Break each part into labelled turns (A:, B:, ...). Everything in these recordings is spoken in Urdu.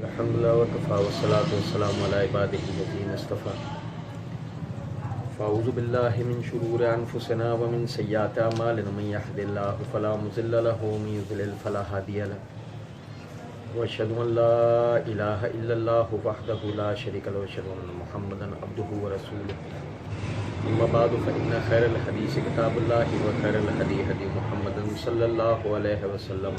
A: الحمدللہ وکفیٰ والصلاۃ والسلام علی عبادہ الذین اصطفیٰ فاعوذ باللہ من شرور انفسنا ومن سیئات اعمالنا من یہد اللہ فلا مضل لہ ومن یضلل فلا ہادی لہ واشہد ان لا الہ الا اللہ وحدہ لا شریک لہ واشہد ان محمدا عبدہ ورسولہ اما بعد فإن خیر الحدیث کتاب اللہ وخیر الہدی ہدی محمد صلی اللہ علیہ وسلم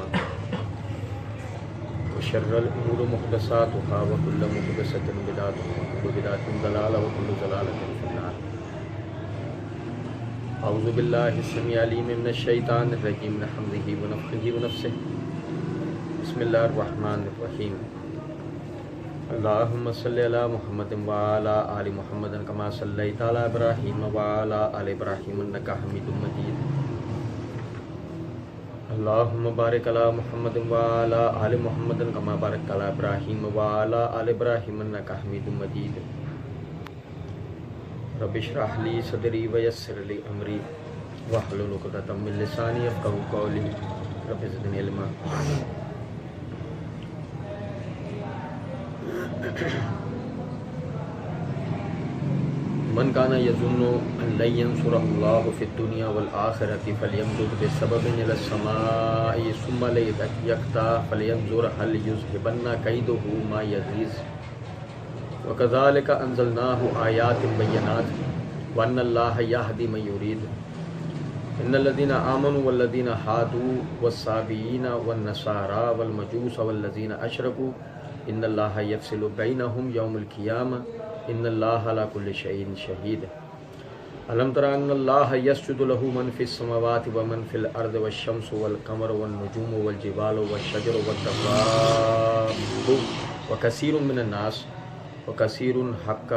A: وشر الامور محدثاتها وكل محدثة بدعة وكل بدعة ضلالة وكل ضلالة في النار. اعوذ باللہ السمیع العلیم من الشیطان الرجیم من حمزہ ونفخہ ونفثہ. بسم اللہ الرحمن الرحیم. اللہم صلی علی محمد وعلی آل محمد کما صلیت علی ابراہیم وعلی آل ابراہیم انک حمید مجید. اللہم بارک علی محمد وعلی آل محمد کما بارکت علی ابراہیم وعلی آل ابراہیم انک حمید مجید. رب اشرح لی صدری ویسر لی امری واحلل عقدۃ من لسانی یفقہوا قولی. رب زدنی علما. من کان یظن ان لن ینصرہ اللہ فی الدنیا والآخرۃ فلیمدد بسبب الی السماء ثم لیقطع فلینظر هل یذہبن کیدہ ما یغیظ. وکذالک انزلناہ آیات بینات وان اللہ یہدی من یرید. ان الذین آمنوا والذین ہادوا والصابئین والنصارى والمجوس والذین اشرکوا ان اللہ یفصل بینہم یوم القیامہ ان اللہ علی کل شیء شہید. الم تر ان اللہ یسجد لہ من فی السماوات ومن فی الارض والشمس والقمر والنجوم والجبال والشجر والدواب وکثیر من الناس وکثیر حق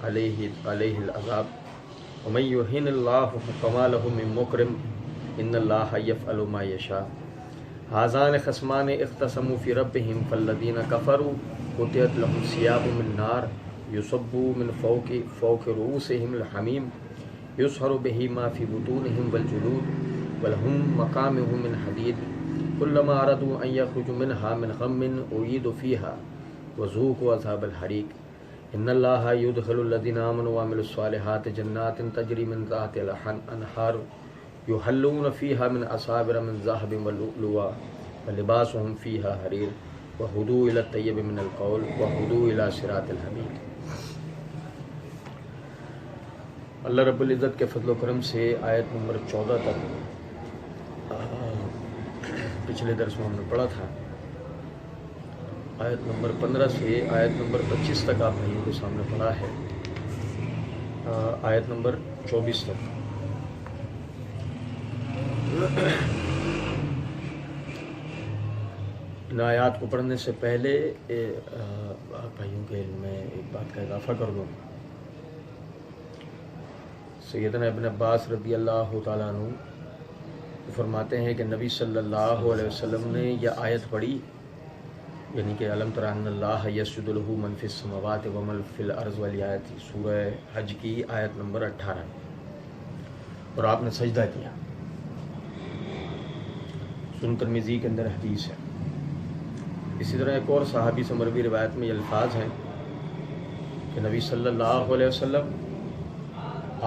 A: علیہ العذاب ومن یہن اللہ فما لہ من مکرم ان اللہ یفعل ما یشاء. ھذان خصمان اختصموا فی ربہم فالذین کفروا قطعت لهم ثیاب من نار یصب من فوق رؤوسہم الحمیم یصہر بہ ما فی بطونہم والجلود ولہم مقامع من حدید کلما ارادوا ان یخرجوا منہا من غم اعیدوا فیہا وذوقوا عذاب الحریق. ان اللہ یدخل الذین آمنوا وعملوا الصالحات جنات تجری من تحتہا الانہار یحلون فیہا من اساور من ذہب ولؤلؤا ولباسہم فیہا حریر وہدوا الی الطیب من القول وہدوا الی صراط الحمید. اللہ رب العزت کے فضل و کرم سے آیت نمبر 14 تک پچھلے درس میں ہم نے پڑھا تھا. آیت نمبر 15 سے آیت نمبر 25 تک آپ بھائیوں کے سامنے پڑھا ہے. آیت نمبر 24 تک ان آیات کو پڑھنے سے پہلے بھائیوں کے علم میں ایک بات کا اضافہ کر دوں. سیدنا ابن عباس رضی اللہ تعالیٰ عنہ فرماتے ہیں کہ نبی صلی اللہ علیہ وسلم نے یہ آیت پڑھی، یعنی کہ الم تر ان اللہ یسجد لہ من فی السماوات ومن فی الارض والی آیت، سورہ حج کی آیت نمبر 18، اور آپ نے سجدہ کیا. سنن ترمذی کے اندر حدیث ہے. اسی طرح ایک اور صحابی سے مروی روایت میں یہ الفاظ ہیں کہ نبی صلی اللہ علیہ وسلم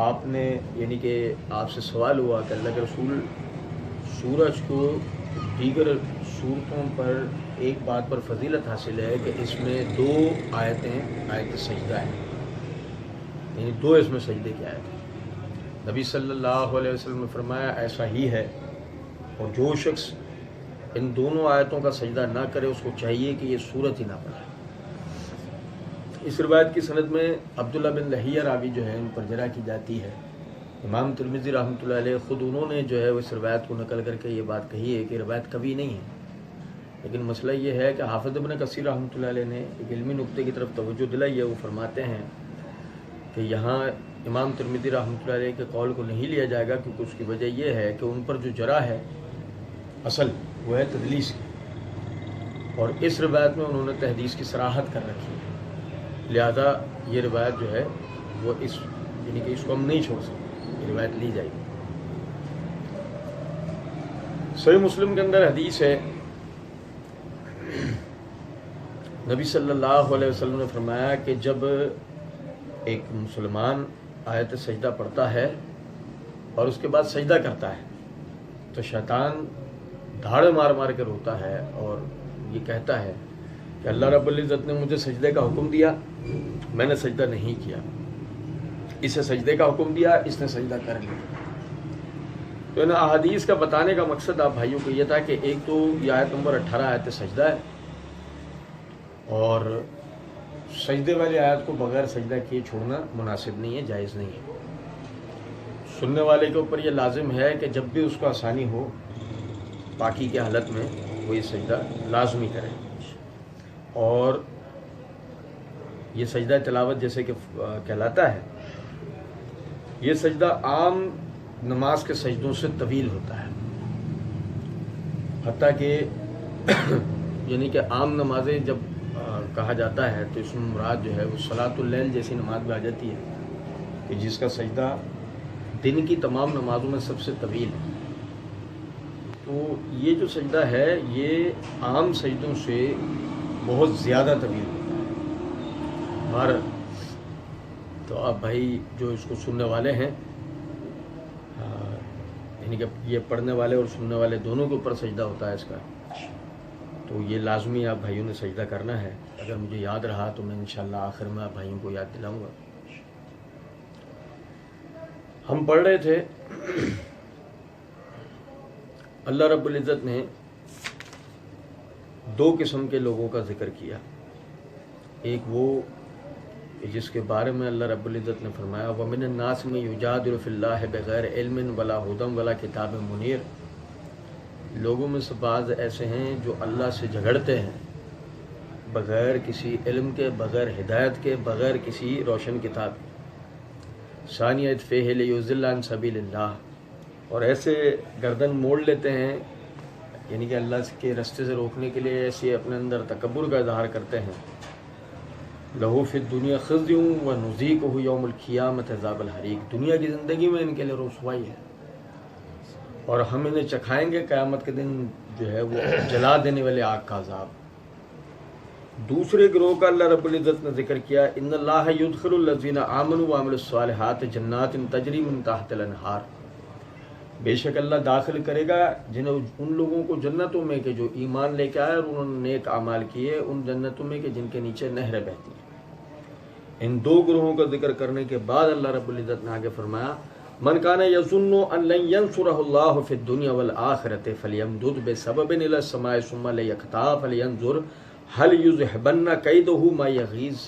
A: آپ نے، یعنی کہ آپ سے سوال ہوا کہ اللہ کے رسول، سورج کو دیگر صورتوں پر ایک بات پر فضیلت حاصل ہے کہ اس میں 2 آیتیں آیت سجدہ ہیں، یعنی 2 اس میں سجدے کی آیت ہیں. نبی صلی اللہ علیہ وسلم نے فرمایا ایسا ہی ہے، اور جو شخص ان دونوں آیتوں کا سجدہ نہ کرے اس کو چاہیے کہ یہ سورت ہی نہ پڑھے. اس روایت کی سند میں عبداللہ بن لہیہ راوی جو ہے ان پر جرح کی جاتی ہے. امام ترمذی رحمۃ اللہ علیہ خود انہوں نے جو ہے اس روایت کو نقل کر کے یہ بات کہی ہے کہ روایت کبھی نہیں ہے. لیکن مسئلہ یہ ہے کہ حافظ ابن کثیر رحمۃ اللہ علیہ نے ایک علمی نقطے کی طرف توجہ دلائی ہے. وہ فرماتے ہیں کہ یہاں امام ترمذی رحمۃ اللہ علیہ کے قول کو نہیں لیا جائے گا، کیونکہ اس کی وجہ یہ ہے کہ ان پر جو جرح ہے اصل وہ ہے تدلیس کی، اور اس روایت میں انہوں نے تحدیث کی صراحت کر رکھی ہے. لہذا یہ روایت جو ہے وہ یعنی کہ اس کو ہم نہیں چھوڑ سکتے، یہ روایت لی جائے گی. صحیح مسلم کے اندر حدیث ہے نبی صلی اللہ علیہ وسلم نے فرمایا کہ جب ایک مسلمان آیت سجدہ پڑھتا ہے اور اس کے بعد سجدہ کرتا ہے تو شیطان دھاڑے مار مار کے روتا ہے اور یہ کہتا ہے کہ اللہ رب العزت نے مجھے سجدے کا حکم دیا، میں نے سجدہ نہیں کیا، اسے سجدے کا حکم دیا، اس نے سجدہ کر لیا۔ تو ان احادیث کا بتانے کا مقصد آپ بھائیوں کو یہ تھا کہ ایک تو یہ آیت نمبر 18 آیت سجدہ ہے، اور سجدے والی آیت کو بغیر سجدہ کیے چھوڑنا مناسب نہیں ہے، جائز نہیں ہے۔ سننے والے کے اوپر یہ لازم ہے کہ جب بھی اس کو آسانی ہو پاکی کی حالت میں وہ یہ سجدہ لازمی کرے، اور یہ سجدہ تلاوت جیسے کہ کہلاتا ہے، یہ سجدہ عام نماز کے سجدوں سے طویل ہوتا ہے، حتیٰ کہ یعنی کہ عام نمازیں جب کہا جاتا ہے تو اس میں مراد جو ہے وہ صلاۃ اللیل جیسی نماز بھی آ جاتی ہے کہ جس کا سجدہ دن کی تمام نمازوں میں سب سے طویل ہے۔ تو یہ جو سجدہ ہے یہ عام سجدوں سے بہت زیادہ طویل ہوتا ہے۔ تو آپ بھائی جو اس کو سننے والے ہیں، یعنی کہ یہ پڑھنے والے اور سننے والے دونوں کے اوپر سجدہ ہوتا ہے اس کا، تو یہ لازمی آپ بھائیوں نے سجدہ کرنا ہے۔ اگر مجھے یاد رہا تو میں انشاءاللہ آخر میں آپ بھائیوں کو یاد دلاؤں گا۔ ہم پڑھ رہے تھے اللہ رب العزت نے دو قسم کے لوگوں کا ذکر کیا، ایک وہ جس کے بارے میں اللہ رب العزت نے فرمایا وَمِنَ النَّاسِ مَن يُجَادِلُ فِي اللَّهِ بِغَيْرِ عِلْمٍ وَلَا هُدًى وَلَا كِتَابٍ مُنِيرٍ، لوگوں میں سے بعض ایسے ہیں جو اللہ سے جھگڑتے ہیں بغیر کسی علم کے، بغیر ہدایت کے، بغیر کسی روشن کتاب کے، ثانیۃ فیہ لیضل عن سبیل اللہ، اور ایسے گردن موڑ لیتے ہیں، یعنی کہ اللہ کے راستے سے روکنے کے لیے ایسے اپنے اندر تکبر کا اظہار کرتے ہیں۔ لہو فی الدنیا خزی ونذیقہ یوم القیامۃ عذاب الحریق، دنیا کی زندگی میں ان کے لیے رسوائی ہے اور ہم انہیں چکھائیں گے قیامت کے دن جو ہے وہ جلا دینے والے آگ کا عذاب۔ دوسرے گروہ کا اللہ رب العزت نے ذکر کیا ان اللہ یدخل الذین آمنوا وعملوا الصالحات جنات تجری من تحت الانہار، بے شک اللہ داخل کرے گا جنہیں ان لوگوں کو جنتوں میں کہ جو ایمان لے کے آئے اور انہوں نے نیک اعمال کیے، ان جنتوں میں کہ جن کے نیچے نہریں بہتی ہیں۔ ان دو گروہوں کا ذکر کرنے کے بعد اللہ رب العزت نے آگے فرمایا من کان یظن ان لن ینصرہ اللہ فی الدنیا والآخرۃ فلیمدد بسبب الی السماء ثم لیقطع فلینظر هل یذهبن کیدہ ما یغیظ۔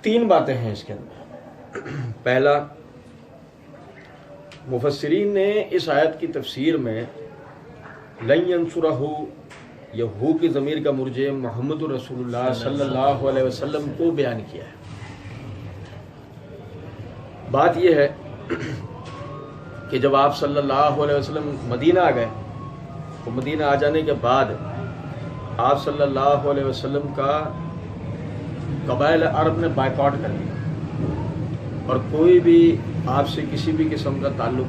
A: تین باتیں ہیں اس کے اندر۔ پہلا، مفسرین نے اس آیت کی تفسیر میں لن ینصرہ، یہ ہو کی ضمیر کا مرجع محمد رسول اللہ صلی اللہ علیہ وسلم کو بیان کیا ہے۔ بات یہ ہے کہ جب آپ صلی اللہ علیہ وسلم مدینہ آ گئے تو مدینہ آ جانے کے بعد آپ صلی اللہ علیہ وسلم کا قبائل عرب نے بائیکاٹ کر دیا، اور کوئی بھی آپ سے کسی بھی قسم کا تعلق،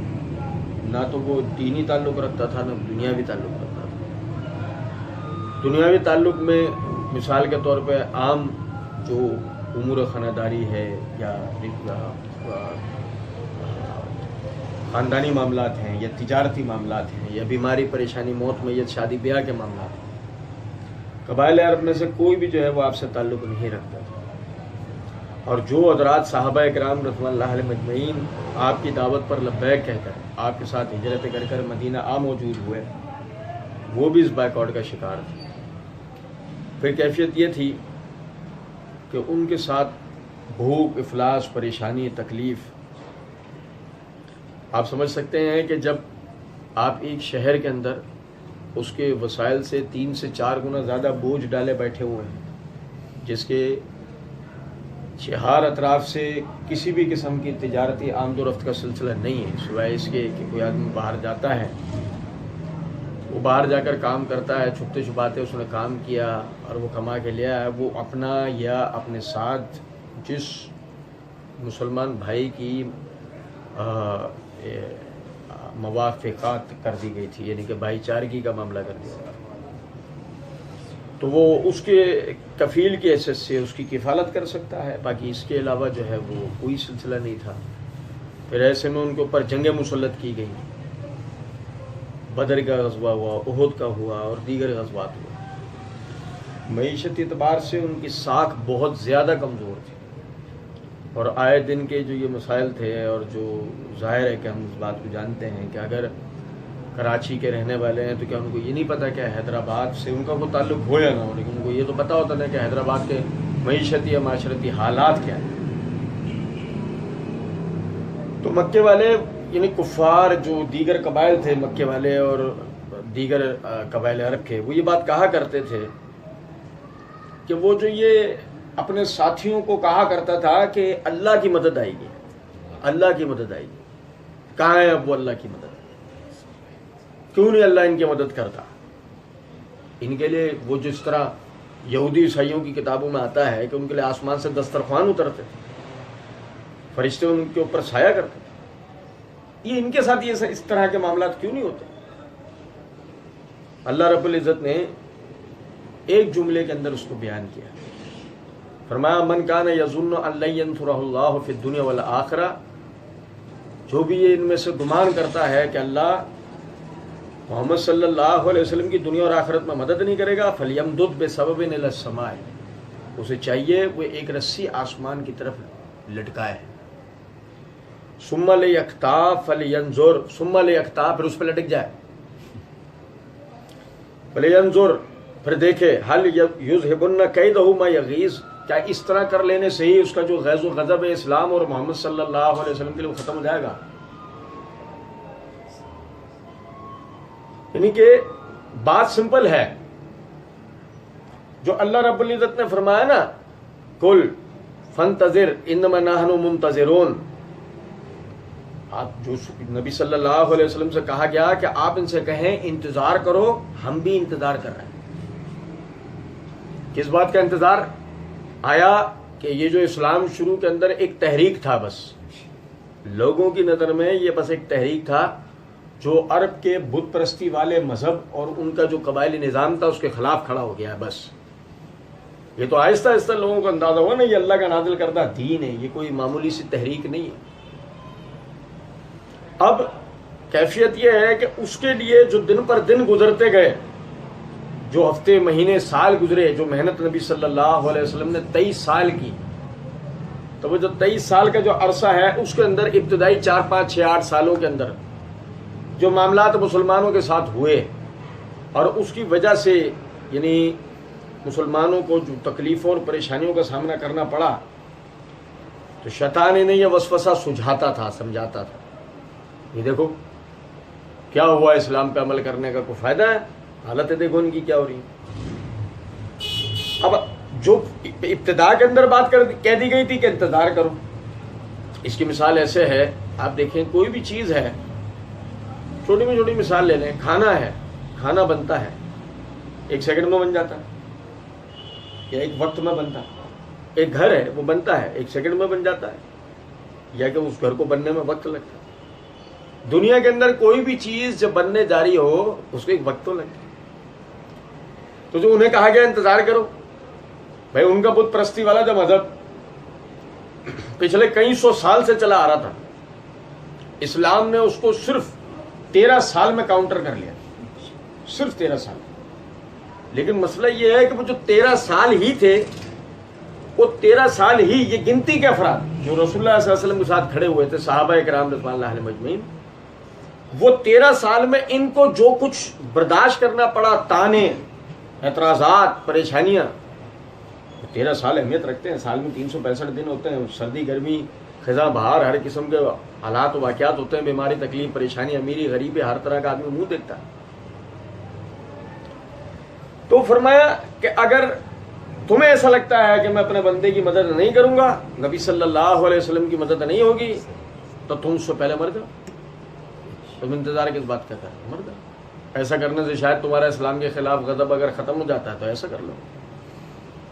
A: نہ تو وہ دینی تعلق رکھتا تھا نہ دنیاوی تعلق رکھتا تھا۔ دنیاوی تعلق میں مثال کے طور پہ عام جو امور خانہ ہے یا خاندانی معاملات ہیں یا تجارتی معاملات ہیں یا بیماری پریشانی موت میت شادی بیاہ کے معاملات ہیں، قبائل عرب میں سے کوئی بھی جو ہے وہ آپ سے تعلق نہیں رکھتا تھا۔ اور جو حضرات صحابہ کرام رضوان اللہ علیہ مجمعین آپ کی دعوت پر لبیک کہہ کر آپ کے ساتھ ہجرت کر کر مدینہ موجود ہوئے، وہ بھی اس بائیکاٹ کا شکار تھے۔ پھر کیفیت یہ تھی کہ ان کے ساتھ بھوک، افلاس، پریشانی، تکلیف، آپ سمجھ سکتے ہیں کہ جب آپ ایک شہر کے اندر اس کے وسائل سے 3 سے 4 گنا زیادہ بوجھ ڈالے بیٹھے ہوئے ہیں، جس کے چہار اطراف سے کسی بھی قسم کی تجارتی آمد و رفت کا سلسلہ نہیں ہے سوائے اس کے کہ کوئی آدمی باہر جاتا ہے، وہ باہر جا کر کام کرتا ہے، چھپتے چھپاتے اس نے کام کیا اور وہ کما کے لیا ہے، وہ اپنا یا اپنے ساتھ جس مسلمان بھائی کی موافقات کر دی گئی تھی، یعنی کہ بھائی چارگی کا معاملہ کر دیا، تو وہ اس کے کفیل کی حیثیت سے اس کی کفالت کر سکتا ہے، باقی اس کے علاوہ جو ہے وہ کوئی سلسلہ نہیں تھا۔ پھر ایسے میں ان کے اوپر جنگیں مسلط کی گئیں، بدر کا غزوہ ہوا، احد کا ہوا اور دیگر غزوات ہوئے۔ معیشتی اعتبار سے ان کی ساکھ بہت زیادہ کمزور تھی، اور آئے دن کے جو یہ مسائل تھے، اور جو ظاہر ہے کہ ہم اس بات کو جانتے ہیں کہ اگر کراچی کے رہنے والے ہیں تو کیا ان کو یہ نہیں پتا کہ حیدرآباد سے ان کا کوئی تعلق ہو یا نہ ہو، لیکن ان کو یہ تو پتا ہوتا نا کہ حیدرآباد کے معیشتی یا معاشرتی حالات کیا ہیں۔ تو مکے والے یعنی کفار جو دیگر قبائل تھے، مکے والے اور دیگر قبائل عرب کے، وہ یہ بات کہا کرتے تھے کہ وہ جو یہ اپنے ساتھیوں کو کہا کرتا تھا کہ اللہ کی مدد آئے گی، اللہ کی مدد آئے گی۔ کہاں ہے اب وہ اللہ کی مدد؟ کیوں نہیں اللہ ان کی مدد کرتا؟ ان کے لیے وہ جس طرح یہودی عیسائیوں کی کتابوں میں آتا ہے کہ ان کے لیے آسمان سے دسترخوان اترتے تھے، فرشتے ان کے اوپر سایہ کرتے تھے، یہ ان کے ساتھ یہ اس طرح کے معاملات کیوں نہیں ہوتے؟ اللہ رب العزت نے ایک جملے کے اندر اس کو بیان کیا، فرمایا من کان یظن ان لن ینصرہ اللہ فی الدنیا والآخرہ، جو بھی یہ ان میں سے گمان کرتا ہے کہ اللہ محمد صلی اللہ علیہ وسلم کی دنیا اور آخرت میں مدد نہیں کرے گا، فلیمدد بسبب الی السماء، اسے چاہیے وہ ایک رسی آسمان کی طرف لٹکائے، ثم لیقطع فلینظر، ثم لیقطع، پھر اس پہ لٹک جائے، فلینظر، پھر دیکھے، هل یذهبن کیدہ ما یغیظ، کیا اس طرح کر لینے سے ہی اس کا جو غیظ و غضب ہے اسلام اور محمد صلی اللہ علیہ وسلم کے لیے وہ ختم ہو جائے گا؟ یعنی کہ بات سمپل ہے، جو اللہ رب العزت نے فرمایا نا کل فانتظر انما نحن منتظرون، آپ جو نبی صلی اللہ علیہ وسلم سے کہا گیا کہ آپ ان سے کہیں انتظار کرو، ہم بھی انتظار کر رہے ہیں۔ کس بات کا انتظار؟ آیا کہ یہ جو اسلام شروع کے اندر ایک تحریک تھا، بس لوگوں کی نظر میں یہ بس ایک تحریک تھا جو عرب کے بت پرستی والے مذہب اور ان کا جو قبائلی نظام تھا اس کے خلاف کھڑا ہو گیا ہے، بس یہ تو آہستہ آہستہ لوگوں کو اندازہ ہوا نا یہ اللہ کا نازل کردہ دین ہے، یہ کوئی معمولی سی تحریک نہیں ہے۔ اب کیفیت یہ ہے کہ اس کے لیے جو دن پر دن گزرتے گئے، جو ہفتے مہینے سال گزرے، جو محنت نبی صلی اللہ علیہ وسلم نے 23 سال کی، تو وہ جو 23 سال کا جو عرصہ ہے اس کے اندر ابتدائی 4 5 6 8 سالوں کے اندر جو معاملات مسلمانوں کے ساتھ ہوئے، اور اس کی وجہ سے یعنی مسلمانوں کو جو تکلیفوں اور پریشانیوں کا سامنا کرنا پڑا، تو شیطان انہیں یہ وسوسہ سجھاتا تھا، سمجھاتا تھا، یہ دیکھو کیا ہوا، اسلام پہ عمل کرنے کا کوئی فائدہ ہے؟ حالت دیکھو ان کی کیا ہو رہی ہے۔ اب جو ابتدا کے اندر بات کہہ دی گئی تھی کہ انتظار کرو، اس کی مثال ایسے ہے، آپ دیکھیں کوئی بھی چیز ہے، چھوٹی میں چھوٹی مثال لے لیں، کھانا ہے، کھانا بنتا ہے، 1 سیکنڈ میں بن جاتا ہے یا 1 وقت میں بنتا ہے۔ ایک گھر ہے وہ بنتا ہے 1 سیکنڈ میں بن جاتا ہے، یا کہ اس گھر کو بننے میں وقت لگتا ہے۔ دنیا کے اندر کوئی بھی چیز جب بننے جاری ہو اس کو ایک وقت تو لگتا ہے۔ تو جو انہیں کہا گیا انتظار کرو، بھائی ان کا بت پرستی والا جو مذہب پچھلے کئی سو سال سے چلا آ رہا تھا، اسلام نے اس کو صرف 13 سال میں کاؤنٹر کر لیا، صرف 13 سال۔ لیکن مسئلہ یہ ہے کہ وہ جو 13 سال ہی تھے، وہ 13 سال ہی یہ گنتی کے افراد جو رسول اللہ صلی اللہ علیہ وسلم کے ساتھ کھڑے ہوئے تھے، صحابہ کرام رضوان اللہ علیہم اجمعین، وہ 13 سال میں ان کو جو کچھ برداشت کرنا پڑا، تانے، اعتراضات، پریشانیاں، 13 سال اہمیت رکھتے ہیں۔ سال میں 365 دن ہوتے ہیں، سردی گرمی خزاں بہار ہر قسم کے حالات و واقعات ہوتے ہیں، بیماری تکلیف پریشانی امیری غریبی ہر طرح کا آدمی منہ دیکھتا ہے۔ تو فرمایا کہ اگر تمہیں ایسا لگتا ہے کہ میں اپنے بندے کی مدد نہیں کروں گا، نبی صلی اللہ علیہ وسلم کی مدد نہیں ہوگی، تو تم اس سے پہلے مر جاؤ، تم انتظار کس بات کا کرو، مر جاؤ۔ ایسا کرنے سے شاید تمہارا اسلام کے خلاف غضب اگر ختم ہو جاتا ہے تو ایسا کر لو۔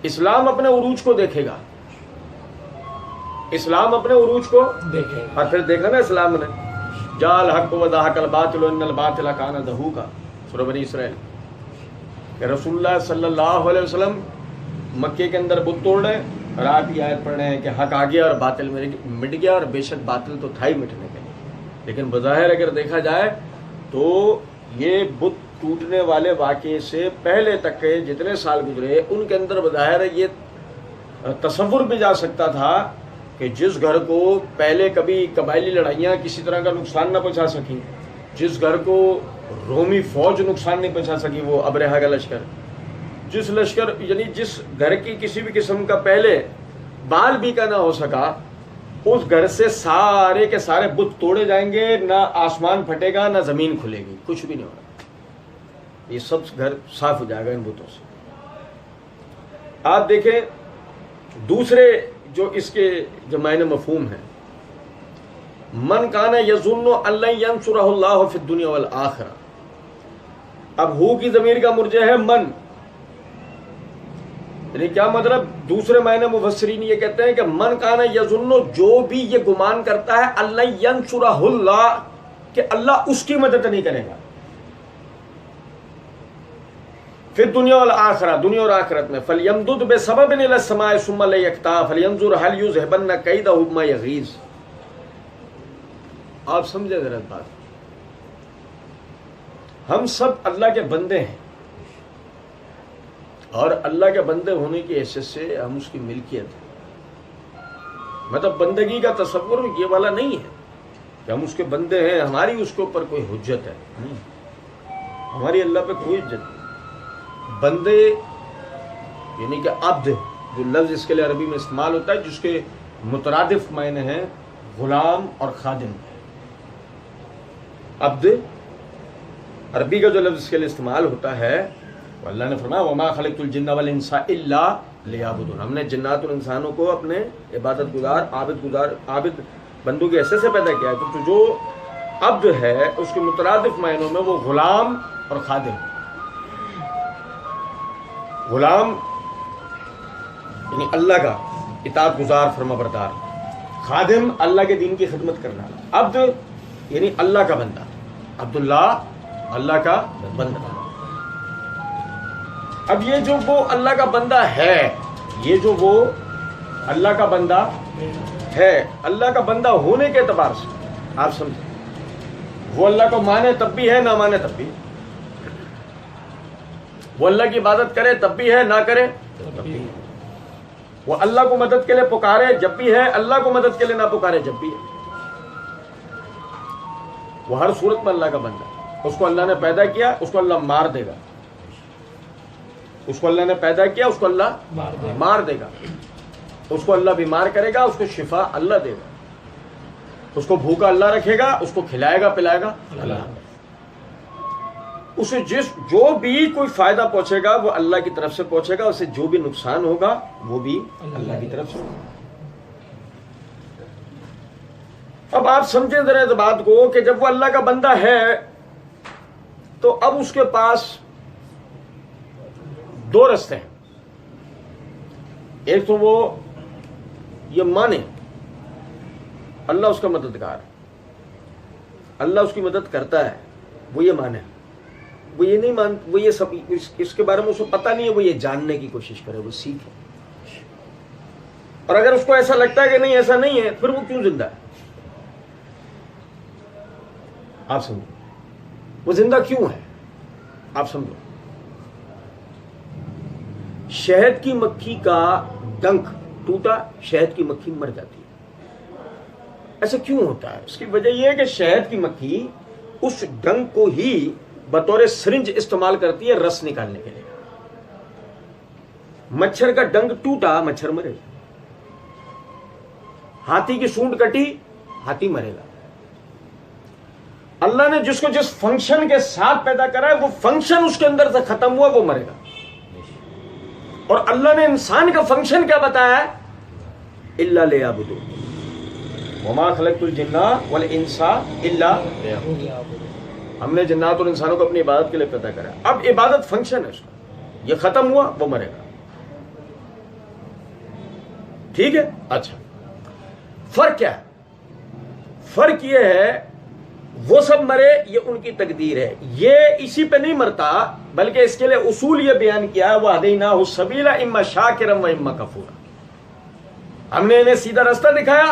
A: اسلام اپنے عروج کو دیکھے گا، اسلام اپنے عروج کو دیکھے گا۔ اور پھر دیکھا نا اسلام نے جاء الحق وزهق الباطل ان الباطل کان زهوقا، سورہ بنی اسرائیل۔ کہ رسول اللہ صلی اللہ علیہ وسلم مکے کے اندر بت توڑ رہے ہیں اور آپ یہ آیت پڑھ رہے ہیں کہ حق آ گیا اور باطل مٹ گیا، اور بے شک باطل تو تھا ہی مٹنے کے لیے، لیکن بظاہر اگر دیکھا جائے تو یہ بت ٹوٹنے والے واقعے سے پہلے تک کے جتنے سال گزرے ان کے اندر بظاہر یہ تصور بھی جا سکتا تھا کہ جس گھر کو پہلے کبھی قبائلی لڑائیاں کسی طرح کا نقصان نہ پہنچا سکیں، جس گھر کو رومی فوج نقصان نہیں پہنچا سکی، وہ ابرہہ کا لشکر، جس لشکر یعنی جس گھر کی کسی بھی قسم کا پہلے بال بھی کا نہ ہو سکا، اس گھر سے سارے کے سارے بت توڑے جائیں گے، نہ آسمان پھٹے گا نہ زمین کھلے گی، کچھ بھی نہیں ہوگا، یہ سب گھر صاف ہو جائے گا ان بتوں سے۔ آپ دیکھیں دوسرے جو اس کے جو معنی مفہوم ہیں، من کان یظن ان لن ینصرہ اللہ فی الدنیا والآخرہ، اب ہو کی ضمیر کا مرجع ہے من، یعنی کیا مطلب؟ دوسرے معنی مفسرین یہ کہتے ہیں کہ من کان یظن، جو بھی یہ گمان کرتا ہے ان ینصرہ اللہ، کہ اللہ اس کی مدد نہیں کرے گا، پھر دنیا والآخرہ، دنیا اور آخرت میں، فَلْيَمْدُدْ بِسَبَبٍ إِلَى السَّمَاءِ ثُمَّ لَيَقْطَعْ فَلْيَنظُرْ هَلْ يُذْهِبَنَّ كَيْدَهُ مَا يَغِيظُ۔ آپ سمجھے ذرا بات، ہم سب اللہ کے بندے ہیں، اور اللہ کے بندے ہونے کی حیثیت سے ہم اس کی ملکیت ہیں، مطلب بندگی کا تصور یہ والا نہیں ہے کہ ہم اس کے بندے ہیں، ہماری اس کے اوپر کوئی حجت ہے، نہیں، ہماری اللہ پہ کوئی حجت نہیں۔ بندے یعنی کہ عبد، جو لفظ اس کے لیے عربی میں استعمال ہوتا ہے، جس کے مترادف معنی ہیں غلام اور خادم۔ عبد عربی کا جو لفظ اس کے لیے استعمال ہوتا ہے، اللہ نے فرمایا وما خلقت الجن والانس الا لیعبدون، ہم نے جنات اور انسانوں کو اپنے عبادت گزار عابد بندوں کی حیثیت سے پیدا کیا ہے۔ تو جو عبد ہے اس کے مترادف معنوں میں وہ غلام اور خادم۔ غلام یعنی اللہ کا اطاعت گزار فرما بردار، خادم اللہ کے دین کی خدمت کرنا، عبد یعنی اللہ کا بندہ، عبداللہ اللہ کا بندہ۔ اب یہ جو وہ اللہ کا بندہ ہے، یہ جو وہ اللہ کا بندہ ہے، اللہ کا بندہ ہونے کے اعتبار سے آپ سمجھیں، وہ اللہ کو مانے تب بھی ہے، نہ مانے تب بھی، وہ اللہ کی عبادت کرے تب بھی ہے، نہ کرے تب بھی ہے، وہ اللہ کو مدد کے لیے پکارے جب بھی ہے، اللہ کو مدد کے لیے نہ پکارے جب بھی ہے، وہ ہر صورت میں اللہ کا بندہ ہے۔ اس کو اللہ نے پیدا کیا، اس کو اللہ مار دے گا، اس کو اللہ نے پیدا کیا، اس کو اللہ مار دے گا، اس کو اللہ بیمار کرے گا، اس کو شفا اللہ دے گا، اس کو بھوکا اللہ رکھے گا، اس کو کھلائے گا پلائے گا اللہ، اسے جو بھی کوئی فائدہ پہنچے گا وہ اللہ کی طرف سے پہنچے گا، اسے جو بھی نقصان ہوگا وہ بھی اللہ کی طرف سے ہوگا۔ اب آپ سمجھیں ذرا اس بات کو کہ جب وہ اللہ کا بندہ ہے تو اب اس کے پاس دو راستے ہیں، ایک تو وہ یہ مانے اللہ اس کا مددگار، اللہ اس کی مدد کرتا ہے، وہ یہ مانے، وہ یہ نہیں مان، وہ یہ سب اس کے بارے میں اس کو پتہ نہیں ہے، وہ یہ جاننے کی کوشش کرے، وہ سیکھے، اور اگر اس کو ایسا لگتا ہے کہ نہیں ایسا نہیں ہے، پھر وہ کیوں زندہ ہے؟ آپ سمجھو وہ زندہ کیوں ہے، آپ سمجھو شہد کی مکھی کا ڈنک ٹوٹا، شہد کی مکھی مر جاتی ہے، ایسا کیوں ہوتا ہے؟ اس کی وجہ یہ ہے کہ شہد کی مکھی اس ڈنک کو ہی بطور سرنج استعمال کرتی ہے رس نکالنے کے لیے۔ مچھر کا ڈنک ٹوٹا، مچھر مرے گا، ہاتھی کی سونڈ کٹی، ہاتھی مرے گا۔ اللہ نے جس کو جس فنکشن کے ساتھ پیدا کرا ہے وہ فنکشن اس کے اندر سے ختم ہوا، وہ مرے گا۔ اور اللہ نے انسان کا فنکشن کیا بتایا ہے؟ الا لیعبدون، وما خلقت الجن والانس الا لیعبدون، ہم نے جنات اور انسانوں کو اپنی عبادت کے لیے پیدا کرا۔ اب عبادت فنکشن ہے اس کا، یہ ختم ہوا وہ مرے گا، ٹھیک ہے؟ اچھا، فرق کیا ہے؟ فرق یہ ہے وہ سب مرے یہ ان کی تقدیر ہے. یہ اسی پہ نہیں مرتا بلکہ اس کے لیے اصول یہ بیان کیا ہے وَهَدَيْنَاهُ السَّبِيلَ إِمَّا شَاكِرًا وَإِمَّا كَفُورًا. ہم نے انہیں سیدھا راستہ دکھایا.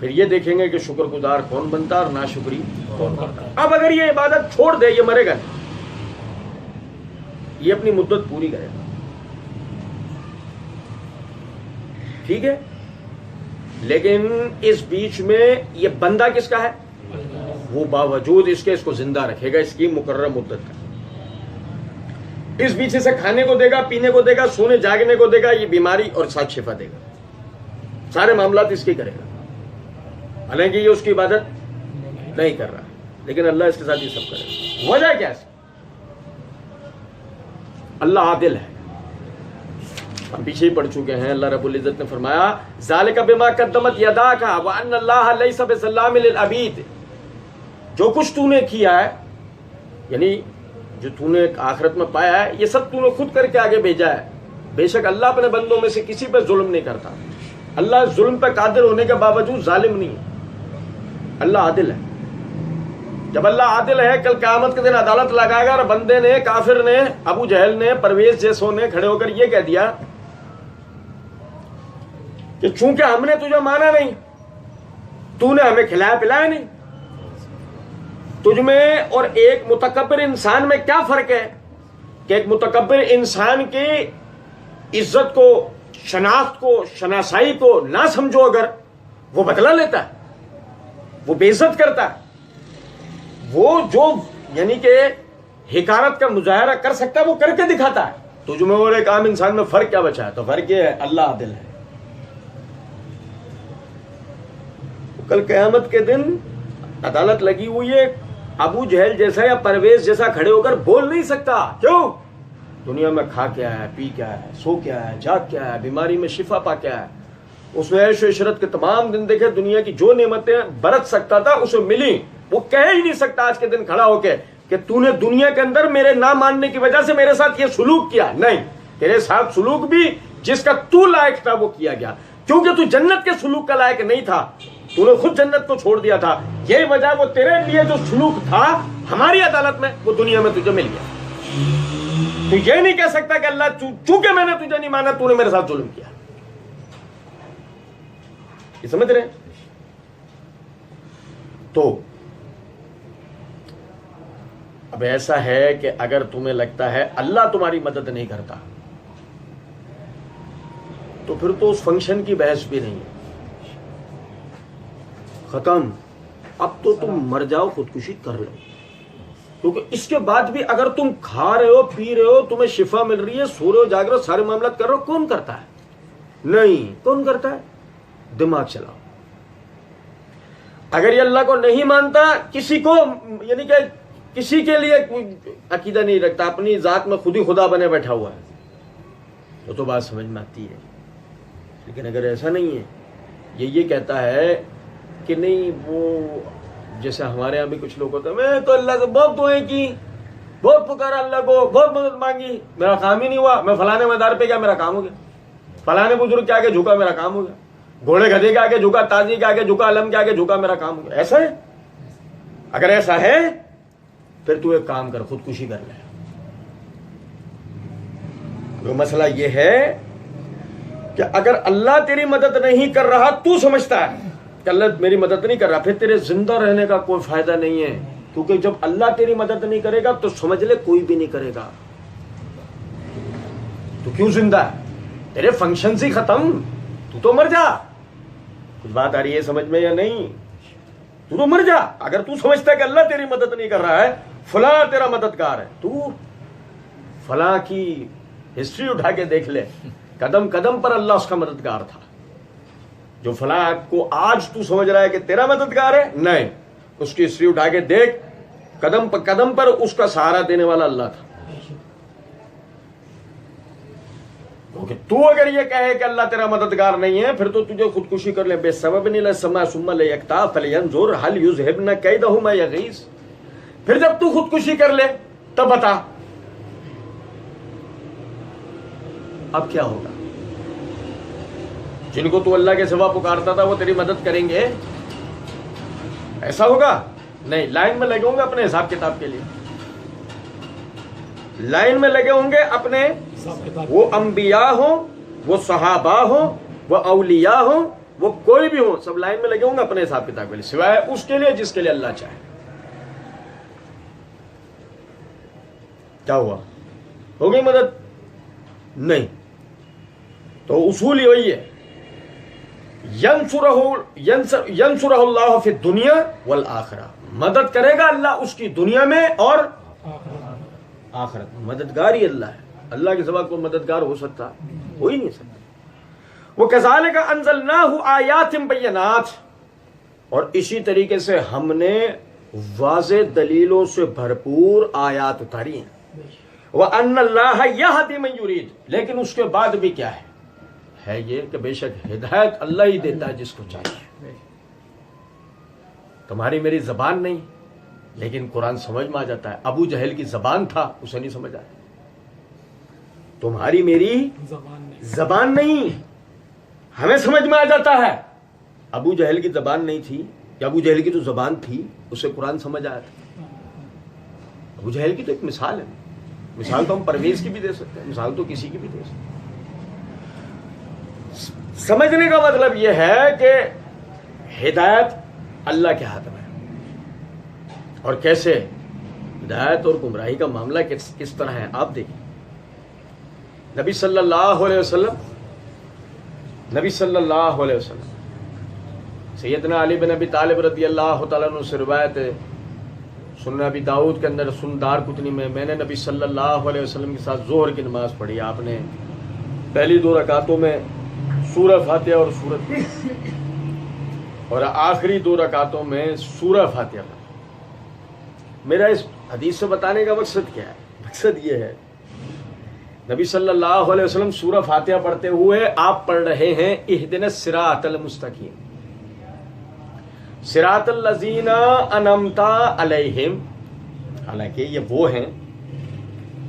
A: پھر یہ دیکھیں گے کہ شکر گزار کون بنتا اور ناشکری کون کرتا. اب اگر یہ عبادت چھوڑ دے یہ مرے گا نہیں, یہ اپنی مدت پوری کرے گا. ٹھیک ہے, لیکن اس بیچ میں یہ بندہ کس کا ہے؟ وہ باوجود اس کے اس کو زندہ رکھے گا اس کی مقررہ مدت کا. اس بیچ سے کھانے کو دے گا, پینے کو دے گا, سونے جاگنے کو دے گا, یہ بیماری اور ساتھ شفا دے گا. سارے معاملات اس کے کرے گا, حالانکہ یہ اس کی عبادت نہیں کر رہا, لیکن اللہ اس کے ساتھ یہ سب کرے گا. وجہ کیا ہے؟ اللہ عادل ہے. ہم پیچھے ہی پڑھ چکے ہیں. اللہ رب العزت نے فرمایا ذالک بما قدمت یداک وان اللہ لیس بظلام للعبید. جو کچھ تو نے کیا ہے, یعنی جو تو نے آخرت میں پایا ہے, یہ سب تو نے خود کر کے آگے بھیجا ہے. بے شک اللہ اپنے بندوں میں سے کسی پہ ظلم نہیں کرتا. اللہ ظلم پہ قادر ہونے کے باوجود ظالم نہیں ہے. اللہ عادل ہے. جب اللہ عادل ہے, کل قیامت کے دن عدالت لگائے گا اور بندے نے, کافر نے, ابو جہل نے, پرویز جیسوں نے کھڑے ہو کر یہ کہہ دیا کہ چونکہ ہم نے تجھے مانا نہیں, تو نے ہمیں کھلایا پلایا نہیں, تجھ میں اور ایک متکبر انسان میں کیا فرق ہے کہ ایک متکبر انسان کی عزت کو, شناخت کو, شناسائی کو نہ سمجھو, اگر وہ بدلہ لیتا ہے, وہ بے عزت کرتا ہے, وہ جو یعنی کہ حکارت کا مظاہرہ کر سکتا ہے وہ کر کے دکھاتا ہے. تجھ میں اور ایک عام انسان میں فرق کیا بچا ہے؟ تو فرق یہ ہے اللہ عادل ہے. کل قیامت کے دن عدالت لگی ہوئی ہے, ابو جہل جیسا یا پرویز جیسا کھڑے ہو کر بول نہیں سکتا. کیوں؟ دنیا میں کھا کیا ہے, پی کیا ہے, سو کیا ہے, جاگ کیا ہے, بیماری میں شفا پا کیا ہے, اس نے عیش و عشرت کے تمام دن دیکھے, دنیا کی جو نعمتیں برت سکتا تھا اسے ملی. وہ کہہ ہی نہیں سکتا آج کے دن کھڑا ہو کے کہ تو نے دنیا کے اندر میرے نہ ماننے کی وجہ سے میرے ساتھ یہ سلوک کیا. نہیں, تیرے ساتھ سلوک بھی جس کا تو لائق تھا وہ کیا گیا, کیونکہ تو جنت کے سلوک کا لائق نہیں تھا, تو نے خود جنت کو چھوڑ دیا تھا. یہ وجہ وہ تیرے لیے جو سلوک تھا ہماری عدالت میں وہ دنیا میں تجھے مل گیا. تو یہ نہیں کہہ سکتا کہ اللہ چونکہ میں نے تجھے نہیں مانا تو نے میرے ساتھ ظلم کیا. یہ سمجھ رہے ہیں؟ تو اب ایسا ہے کہ اگر تمہیں لگتا ہے اللہ تمہاری مدد نہیں کرتا تو پھر تو اس فنکشن کی بحث بھی نہیں ہے, ختم. اب تو تم مر جاؤ, خودکشی کر لو, کیونکہ اس کے بعد بھی اگر تم کھا رہے ہو, پی رہے ہو, تمہیں شفا مل رہی ہے, سو رہے ہو, جاگ رہے ہو, سارے معاملات کر رہے ہو, کون کرتا ہے؟ نہیں. کون کرتا ہے؟ دماغ چلاؤ. اگر یہ اللہ کو نہیں مانتا, کسی کو یعنی کہ کسی کے لیے عقیدہ نہیں رکھتا, اپنی ذات میں خود ہی خدا بنے بیٹھا ہوا ہے, تو بات سمجھ میں آتی ہے. لیکن اگر ایسا نہیں ہے, یہ کہتا ہے کہ نہیں, وہ جیسے ہمارے یہاں بھی کچھ لوگ ہوتے ہیں, میں تو اللہ سے بہت دعائیں کی, بہت پکارا اللہ کو, بہت مدد مانگی, میرا کام ہی نہیں ہوا. میں فلانے میدان پہ گیا, میرا کام ہو گیا. فلانے بزرگ کے آگے جھکا, میرا کام ہو گیا. گھوڑے گدھے کے آگے جھکا, تازی کے آگے جھکا, علم کے آگے جھکا, میرا کام ہو گیا. ایسا ہے؟ اگر ایسا ہے پھر تو ایک کام کر, خودکشی کر لے. مسئلہ یہ ہے کہ اگر اللہ تیری مدد نہیں کر رہا, تو سمجھتا ہے کہ اللہ میری مدد نہیں کر رہا, پھر تیرے زندہ رہنے کا کوئی فائدہ نہیں ہے. کیونکہ جب اللہ تیری مدد نہیں کرے گا تو سمجھ لے کوئی بھی نہیں کرے گا. تو کیوں زندہ ہے؟ تیرے فنکشن ہی ختم, تو مر جا. کچھ بات آ رہی ہے سمجھ میں یا نہیں؟ تو مر جا. اگر تو سمجھتا ہے کہ اللہ تیری مدد نہیں کر رہا ہے, فلاں تیرا مددگار ہے, تو فلاں کی ہسٹری اٹھا کے دیکھ لے, قدم قدم پر اللہ اس کا مددگار تھا. جو فلاں کو آج تو سمجھ رہا ہے کہ تیرا مددگار ہے, نہیں, اس کی ہسٹری اٹھا کے دیکھ, قدم پر قدم پر اس کا سہارا دینے والا اللہ تھا. کیونکہ تو اگر یہ کہے کہ اللہ تیرا مددگار نہیں ہے, پھر تو تجھے خودکشی کر لے. بے سبب للسماء ثم لیکتا فلینظر هل یذهبن کیدہ ما یغیظ. پھر جب تو خودکشی کر لے تب بتا اب کیا ہوگا. جن کو تو اللہ کے سوا پکارتا تھا وہ تیری مدد کریں گے؟ ایسا ہوگا نہیں، لائن میں لگے ہوں گے اپنے حساب کتاب کے لیے، لائن میں لگے ہوں گے اپنے، وہ انبیاء ہوں، وہ صحابہ ہوں، وہ اولیاء ہوں، وہ کوئی بھی ہوں، سب لائن میں لگے ہوں گے اپنے حساب کتاب کے لیے، سوائے اس کے لیے جس کے لیے اللہ چاہے۔ کیا ہوا؟ ہو گئی مدد؟ نہیں۔ تو اصول وہی ہے، ینصرہ اللہ فی الدنیا والآخرہ، مدد کرے گا اللہ اس کی دنیا میں اور آخرت میں۔ مددگار ہی اللہ ہے، اللہ کے سوا کوئی مددگار ہو سکتا؟ ہو ہی نہیں سکتا۔ وَكَذَلِكَ أَنزَلْنَاهُ آيَاتٍ بَيِّنَاتٍ، اور اسی طریقے سے ہم نے واضح دلیلوں سے بھرپور آیات اتاری ہیں۔ وَأَنَّ اللَّهَ يَهْدِي مَن يُرِيدُ، لیکن اس کے بعد بھی کیا ہے یہ کہ بے شک ہدایت اللہ ہی دیتا ہے جس کو چاہیے۔ تمہاری میری زبان نہیں، لیکن قرآن سمجھ میں آ جاتا ہے۔ ابو جہل کی زبان تھا، اسے نہیں سمجھ آیا۔ تمہاری میری زبان نہیں، ہمیں سمجھ میں آ جاتا ہے۔ ابو جہل کی زبان نہیں تھی، یا ابو جہل کی تو زبان تھی، اسے قرآن سمجھ آیا تھا۔ ابو جہل کی تو ایک مثال ہے، مثال تو ہم پرویز کی بھی دے سکتے ہیں، مثال تو کسی کی بھی دے سکتے ہیں۔ سمجھنے کا مطلب یہ ہے کہ ہدایت اللہ کے ہاتھ میں ہے، اور کیسے ہدایت اور گمراہی کا معاملہ کس طرح ہے آپ دیکھیں۔ نبی صلی اللہ علیہ وسلم سیدنا علی بن ابی طالب رضی اللہ تعالیٰ عنہ سے روایت ہے، سنن ابی داؤد کے اندر، سنن دار قطنی میں نے نبی صلی اللہ علیہ وسلم کے ساتھ ظہر کی نماز پڑھی۔ آپ نے پہلی 2 رکعتوں میں سورہ فاتحہ اور سورت، اور آخری 2 رکعتوں میں سورہ فاتحہ پڑھی۔ میرا اس حدیث سے بتانے کا مقصد کیا ہے؟ مقصد یہ ہے، نبی صلی اللہ علیہ وسلم سورہ فاتحہ پڑھتے ہوئے آپ پڑھ رہے ہیں اہدنا الصراط المستقیم، صراط الذین انعمت علیہم، حالانکہ یہ وہ ہیں،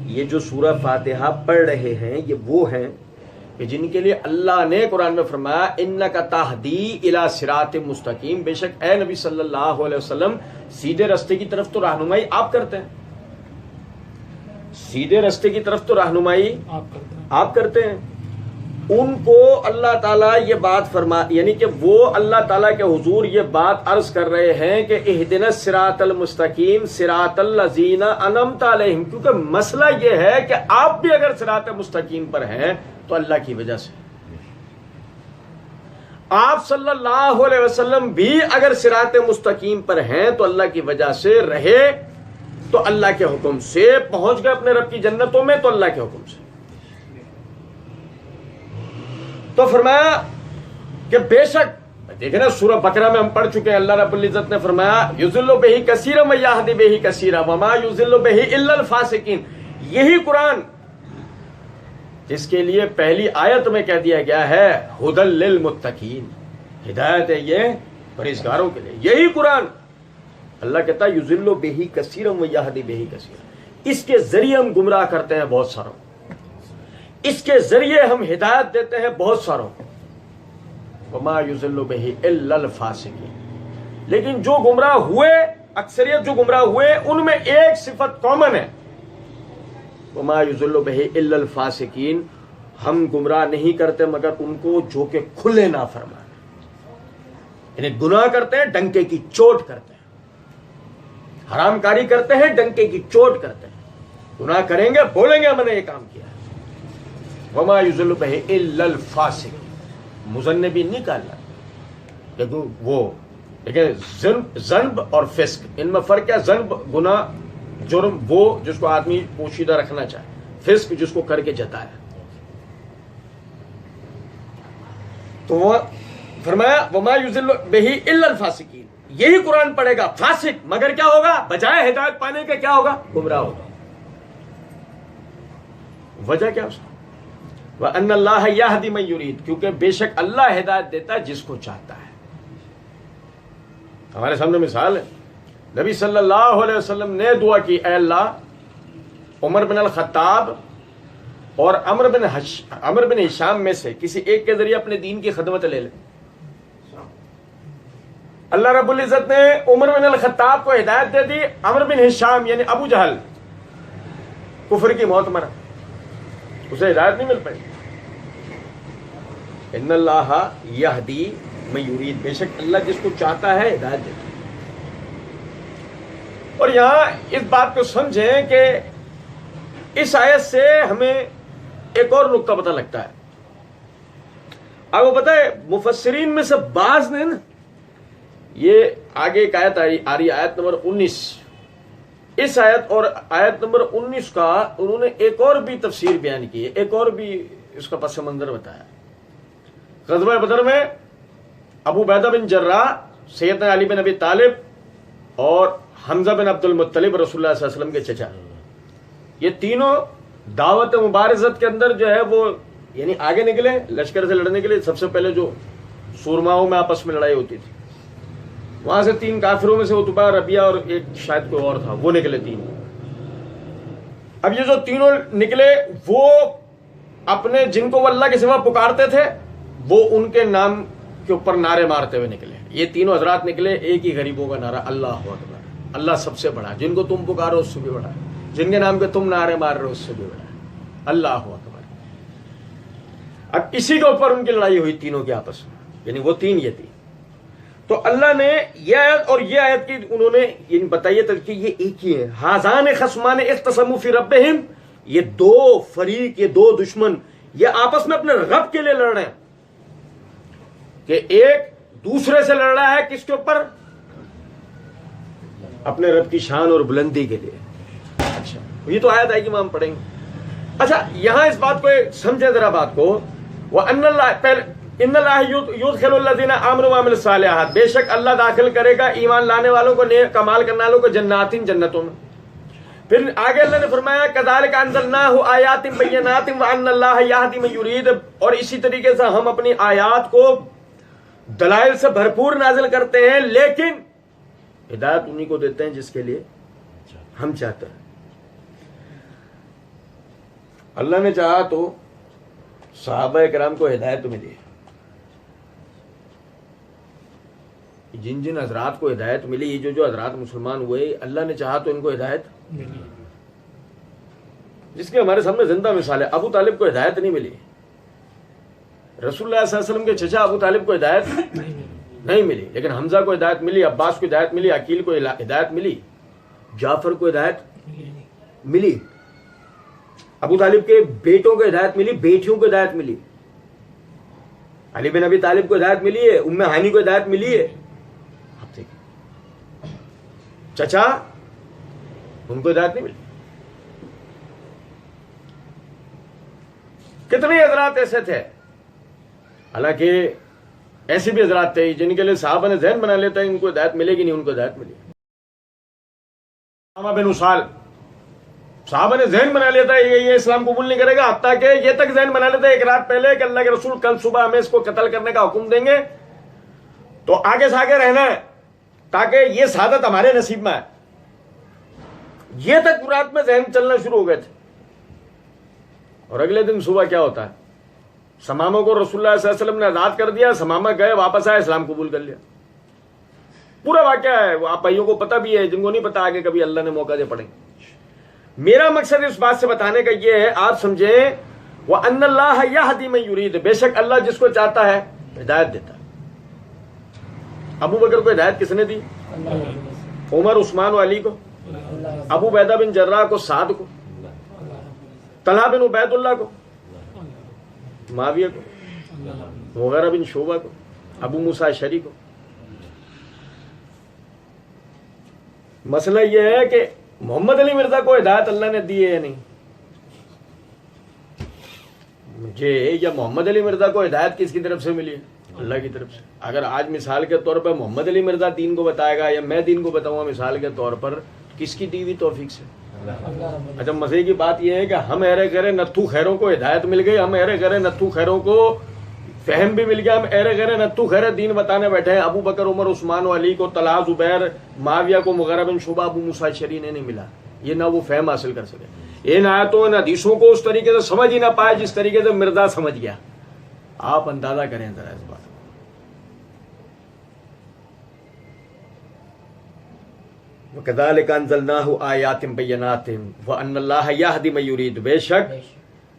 A: یہ جو سورہ فاتحہ پڑھ رہے ہیں یہ وہ ہیں کہ جن کے لیے اللہ نے قرآن میں فرمایا انک تہدی الی صراط مستقیم، بے شک اے نبی صلی اللہ علیہ وسلم سیدھے راستے کی طرف تو رہنمائی آپ کرتے ہیں، سیدھے راستے کی طرف تو رہنمائی آپ کرتے ہیں۔ ان کو اللہ تعالیٰ یہ بات فرما، یعنی کہ وہ اللہ تعالیٰ کے حضور یہ بات عرض کر رہے ہیں کہ اہدنا الصراط المستقیم صراط الذین انعمت علیہم، کیونکہ مسئلہ یہ ہے کہ آپ بھی اگر صراط مستقیم پر ہیں تو اللہ کی وجہ سے، آپ صلی اللہ علیہ وسلم بھی اگر صراط مستقیم پر ہیں تو اللہ کی وجہ سے رہے، تو اللہ کے حکم سے پہنچ گئے اپنے رب کی جنتوں میں، تو اللہ کے حکم سے۔ تو فرمایا کہ بے شک دیکھیں نا، سورہ بقرہ میں ہم پڑھ چکے ہیں، اللہ رب العزت نے فرمایا یضل بہ کثیرا و یہدی بہ کثیرا وما یضل بہ الا الفاسقین، یہی قرآن جس کے لیے پہلی آیت میں کہہ دیا گیا ہے ھدی للمتقین، ہدایت ہے یہ پرہیزگاروں کے لیے، یہی قرآن اللہ کہتا ہے یضل بہ کثیرا و یہدی بہ کثیرا، اس کے ذریعے ہم گمراہ کرتے ہیں بہت ساروں، اس کے ذریعے ہم ہدایت دیتے ہیں بہت ساروں، وما یضل بہ الا الفاسقین، لیکن جو گمراہ ہوئے، اکثریت جو گمراہ ہوئے، ان میں ایک صفت کامن ہے، وما یضل بہ الا الفاسقین، ہم گمراہ نہیں کرتے مگر ان کو جو کہ کھلے نافرمان، یعنی گناہ کرتے ہیں ڈنکے کی چوٹ کرتے ہیں، حرام کاری کرتے ہیں ڈنکے کی چوٹ کرتے ہیں، گناہ کریں گے بولیں گے ہم نے یہ کام کیا ہے۔ وما یضل بہ الا الفاسقین، مذنبین نہیں کہا اللہ، لیکن وہ دیکھیں ذنب اور فسق، ان میں فرق ہے، ذنب گناہ جرم وہ جس کو آدمی پوشیدہ رکھنا چاہے، فسق جس کو کر کے جتایا۔ تو وہ فرمایا وما یضل بہ الا الفاسقین، یہی قرآن پڑھے گا فاسق، مگر کیا ہوگا؟ بجائے ہدایت پانے کے کیا ہوگا؟ گمراہ ہوگا۔ وجہ کیا اس کی؟ وَأَنَّ اللَّهَ يَهْدِي مَن يُرِيدُ، کیونکہ بے شک اللہ ہدایت دیتا ہے جس کو چاہتا ہے۔ ہمارے سامنے مثال ہے، نبی صلی اللہ علیہ وسلم نے دعا کی، اے اللہ عمر بن الخطاب اور عمر بن ہشام میں سے کسی ایک کے ذریعے اپنے دین کی خدمت لے لے،
B: اللہ رب العزت نے عمر بن الخطاب کو ہدایت دے دی، عمرو بن ہشام یعنی ابو جہل کفر کی موت مرا، اسے ہدایت نہیں مل پائی. ان اللہ یہدی من یرید، بے شک اللہ جس کو چاہتا ہے ہدایت دیتا ہے. اور یہاں اس بات کو سمجھیں کہ اس آیت سے ہمیں ایک اور نقطہ پتہ لگتا ہے. آپ کو پتہ ہے مفسرین میں سے بعض نے نا، یہ آگے ایک آیت آ رہی آیت نمبر 19، اس آیت اور آیت نمبر 19 کا انہوں نے ایک اور بھی تفسیر بیان کی ہے، ایک اور بھی اس کا پس منظر بتایا. غزوہ بدر میں ابو عبیدہ بن جراح، سیدنا علی بن ابی طالب اور حمزہ بن عبد المطلب رسول اللہ صلی اللہ علیہ وسلم کے چچا، یہ تینوں دعوت مبارزت کے اندر جو ہے وہ یعنی آگے نکلے لشکر سے لڑنے کے لیے. سب سے پہلے جو سورماؤں میں آپس میں لڑائی ہوتی تھی، وہاں سے 3 کافروں میں سے عتبہ، ربیعہ اور ایک شاید کوئی اور تھا، وہ نکلے 3. اب یہ جو تینوں نکلے وہ اپنے جن کو وہ اللہ کے سوا پکارتے تھے وہ ان کے نام کے اوپر نعرے مارتے ہوئے نکلے. یہ تینوں حضرات نکلے ایک ہی غریبوں کا نعرہ، اللہ اکبر، اللہ سب سے بڑا، جن کو تم پکارو اس سے بھی بڑا، جن کے نام پہ تم نعرے مار رہے ہو اس سے بھی بڑا، اللہ اکبر. اب اسی کے اوپر ان کی لڑائی ہوئی تینوں کے آپس میں، یعنی وہ 3 یہ 3. تو اللہ نے یہ آیت اور یہ آیت کی انہوں نے یعنی بتائیے تک کہ یہ ایک ہی ہے. ہذان خصمان اختصموا فی ربہم، یہ 2 فریق، یہ 2 دشمن، یہ آپس میں اپنے رب کے لیے لڑ رہے ہیں. کہ ایک دوسرے سے لڑ رہا ہے کس کے اوپر؟ اپنے رب کی شان اور بلندی کے لیے. اچھا یہ تو آیت آئے گی، ہم پڑھیں گے. اچھا یہاں اس بات کو سمجھے ذرا بات کو، وَأَنَّ اللَّهَ ان اللہ یدخل الذین آمنوا وعملوا الصالحات، بے شک اللہ داخل کرے گا ایمان لانے والوں کو، نیک کمال کرنے والوں کو جنات، جنتوں میں. پھر آگے اللہ نے فرمایا کذالک انزلناہ آیات بینات وان اللہ یہدی من یرید، اور اسی طریقے سے ہم اپنی آیات کو دلائل سے بھرپور نازل کرتے ہیں، لیکن ہدایت انہی کو دیتے ہیں جس کے لیے ہم چاہتے ہیں. اللہ نے چاہا تو صحابہ کرام کو ہدایت ملی، جن جن حضرات کو ہدایت ملی، یہ جو حضرات مسلمان ہوئے، اللہ نے چاہا تو ان کو ہدایت ملی. جس کی ہمارے سامنے زندہ مثال ہے، ابو طالب کو ہدایت نہیں ملی، رسول اللہ صلی اللہ علیہ وسلم کے چچا ابو طالب کو ہدایت نہیں ملی، لیکن حمزہ کو ہدایت ملی، عباس کو ہدایت ملی، عقیل کو ہدایت ملی، جعفر کو ہدایت ملی، ابو طالب کے بیٹوں کو ہدایت ملی، بیٹیوں کو ہدایت ملی، علی بن ابی طالب کو ہدایت ملی ہے، ام ہانی کو ہدایت ملی ہے. چچا ان کو ہدایت نہیں ملی. کتنے حضرات ایسے تھے، حالانکہ ایسے بھی حضرات تھے جن کے لیے صحابہ نے ذہن بنا لیتا ہے ان کو ہدایت ملے گی نہیں، ان کو ہدایت ملی. اسامہ بن اسال، صحابہ نے ذہن بنا لیتا ہے یہ اسلام قبول نہیں کرے گا، حتیٰ کہ یہ تک ذہن بنا لیتا ہے ایک رات پہلے کہ اللہ کے رسول کل صبح ہمیں اس کو قتل کرنے کا حکم دیں گے تو آگے سے آگے رہنا ہے تاکہ یہ سعادت ہمارے نصیب میں ہے. یہ تک رات میں ذہن چلنا شروع ہو گئے تھے. اور اگلے دن صبح کیا ہوتا ہے، سمامہ کو رسول اللہ صلی اللہ علیہ وسلم نے آزاد کر دیا، سمامہ گئے واپس آئے اسلام قبول کر لیا. پورا واقعہ ہے، وہ آپ بھائیوں کو پتہ بھی ہے، جن کو نہیں پتا آگے کبھی اللہ نے موقع دے پڑیں. میرا مقصد اس بات سے بتانے کا یہ ہے آپ سمجھیں وَأَنَّ اللَّهَ يَهْدِي مَن يُرِيدُ، بے شک اللہ جس کو چاہتا ہے ہدایت دیتا ہے. ابو بکر کو ہدایت کس نے دی؟ عمر، عثمان و علی کو، ابو عبیدہ بن جراح کو، سعد کو، طلحہ بن عبید اللہ کو، معاویہ کو، مغیرہ بن شعبہ کو، ابو موسیٰ اشعری کو. مسئلہ یہ ہے کہ محمد علی مرزا کو ہدایت اللہ نے دی ہے یا نہیں. مجھے یا محمد علی مرزا کو ہدایت کس کی طرف سے ملی ہے؟ اللہ کی طرف سے. اگر آج مثال کے طور پر محمد علی مرزا دین کو بتائے گا یا میں دین کو بتاؤں گا مثال کے طور پر، کس کی دی ہوئی توفیق سے؟ اچھا مزے کی بات یہ ہے کہ ہم ایرے کرے نتھو خیروں کو ہدایت مل گئی، ہم ایرے کرے نتھو خیروں کو فہم بھی مل گیا، ہم ایرے کرے نتھو خیرے دین بتانے بیٹھے ہیں. ابو بکر، عمر، عثمان و علی کو، طلحہ، زبیر، معاویہ کو، مغیرہ بن شعبہ، ابو موسیٰ اشعری نے نہیں ملا. یہ نہ وہ فہم حاصل کر سکے، ان آیتوں ان حدیثوں کو اس طریقے سے سمجھ ہی نہ پائے جس طریقے سے مرزا سمجھ گیا. آپ اندازہ کریں ذرا اس بات. وَكَذَلِكَ أَنزَلْنَاهُ آيَاتٍ بَيِّنَاتٍ وَأَنَّ اللَّهَ يَهْدِي مَن يُرِيدُ، بے شک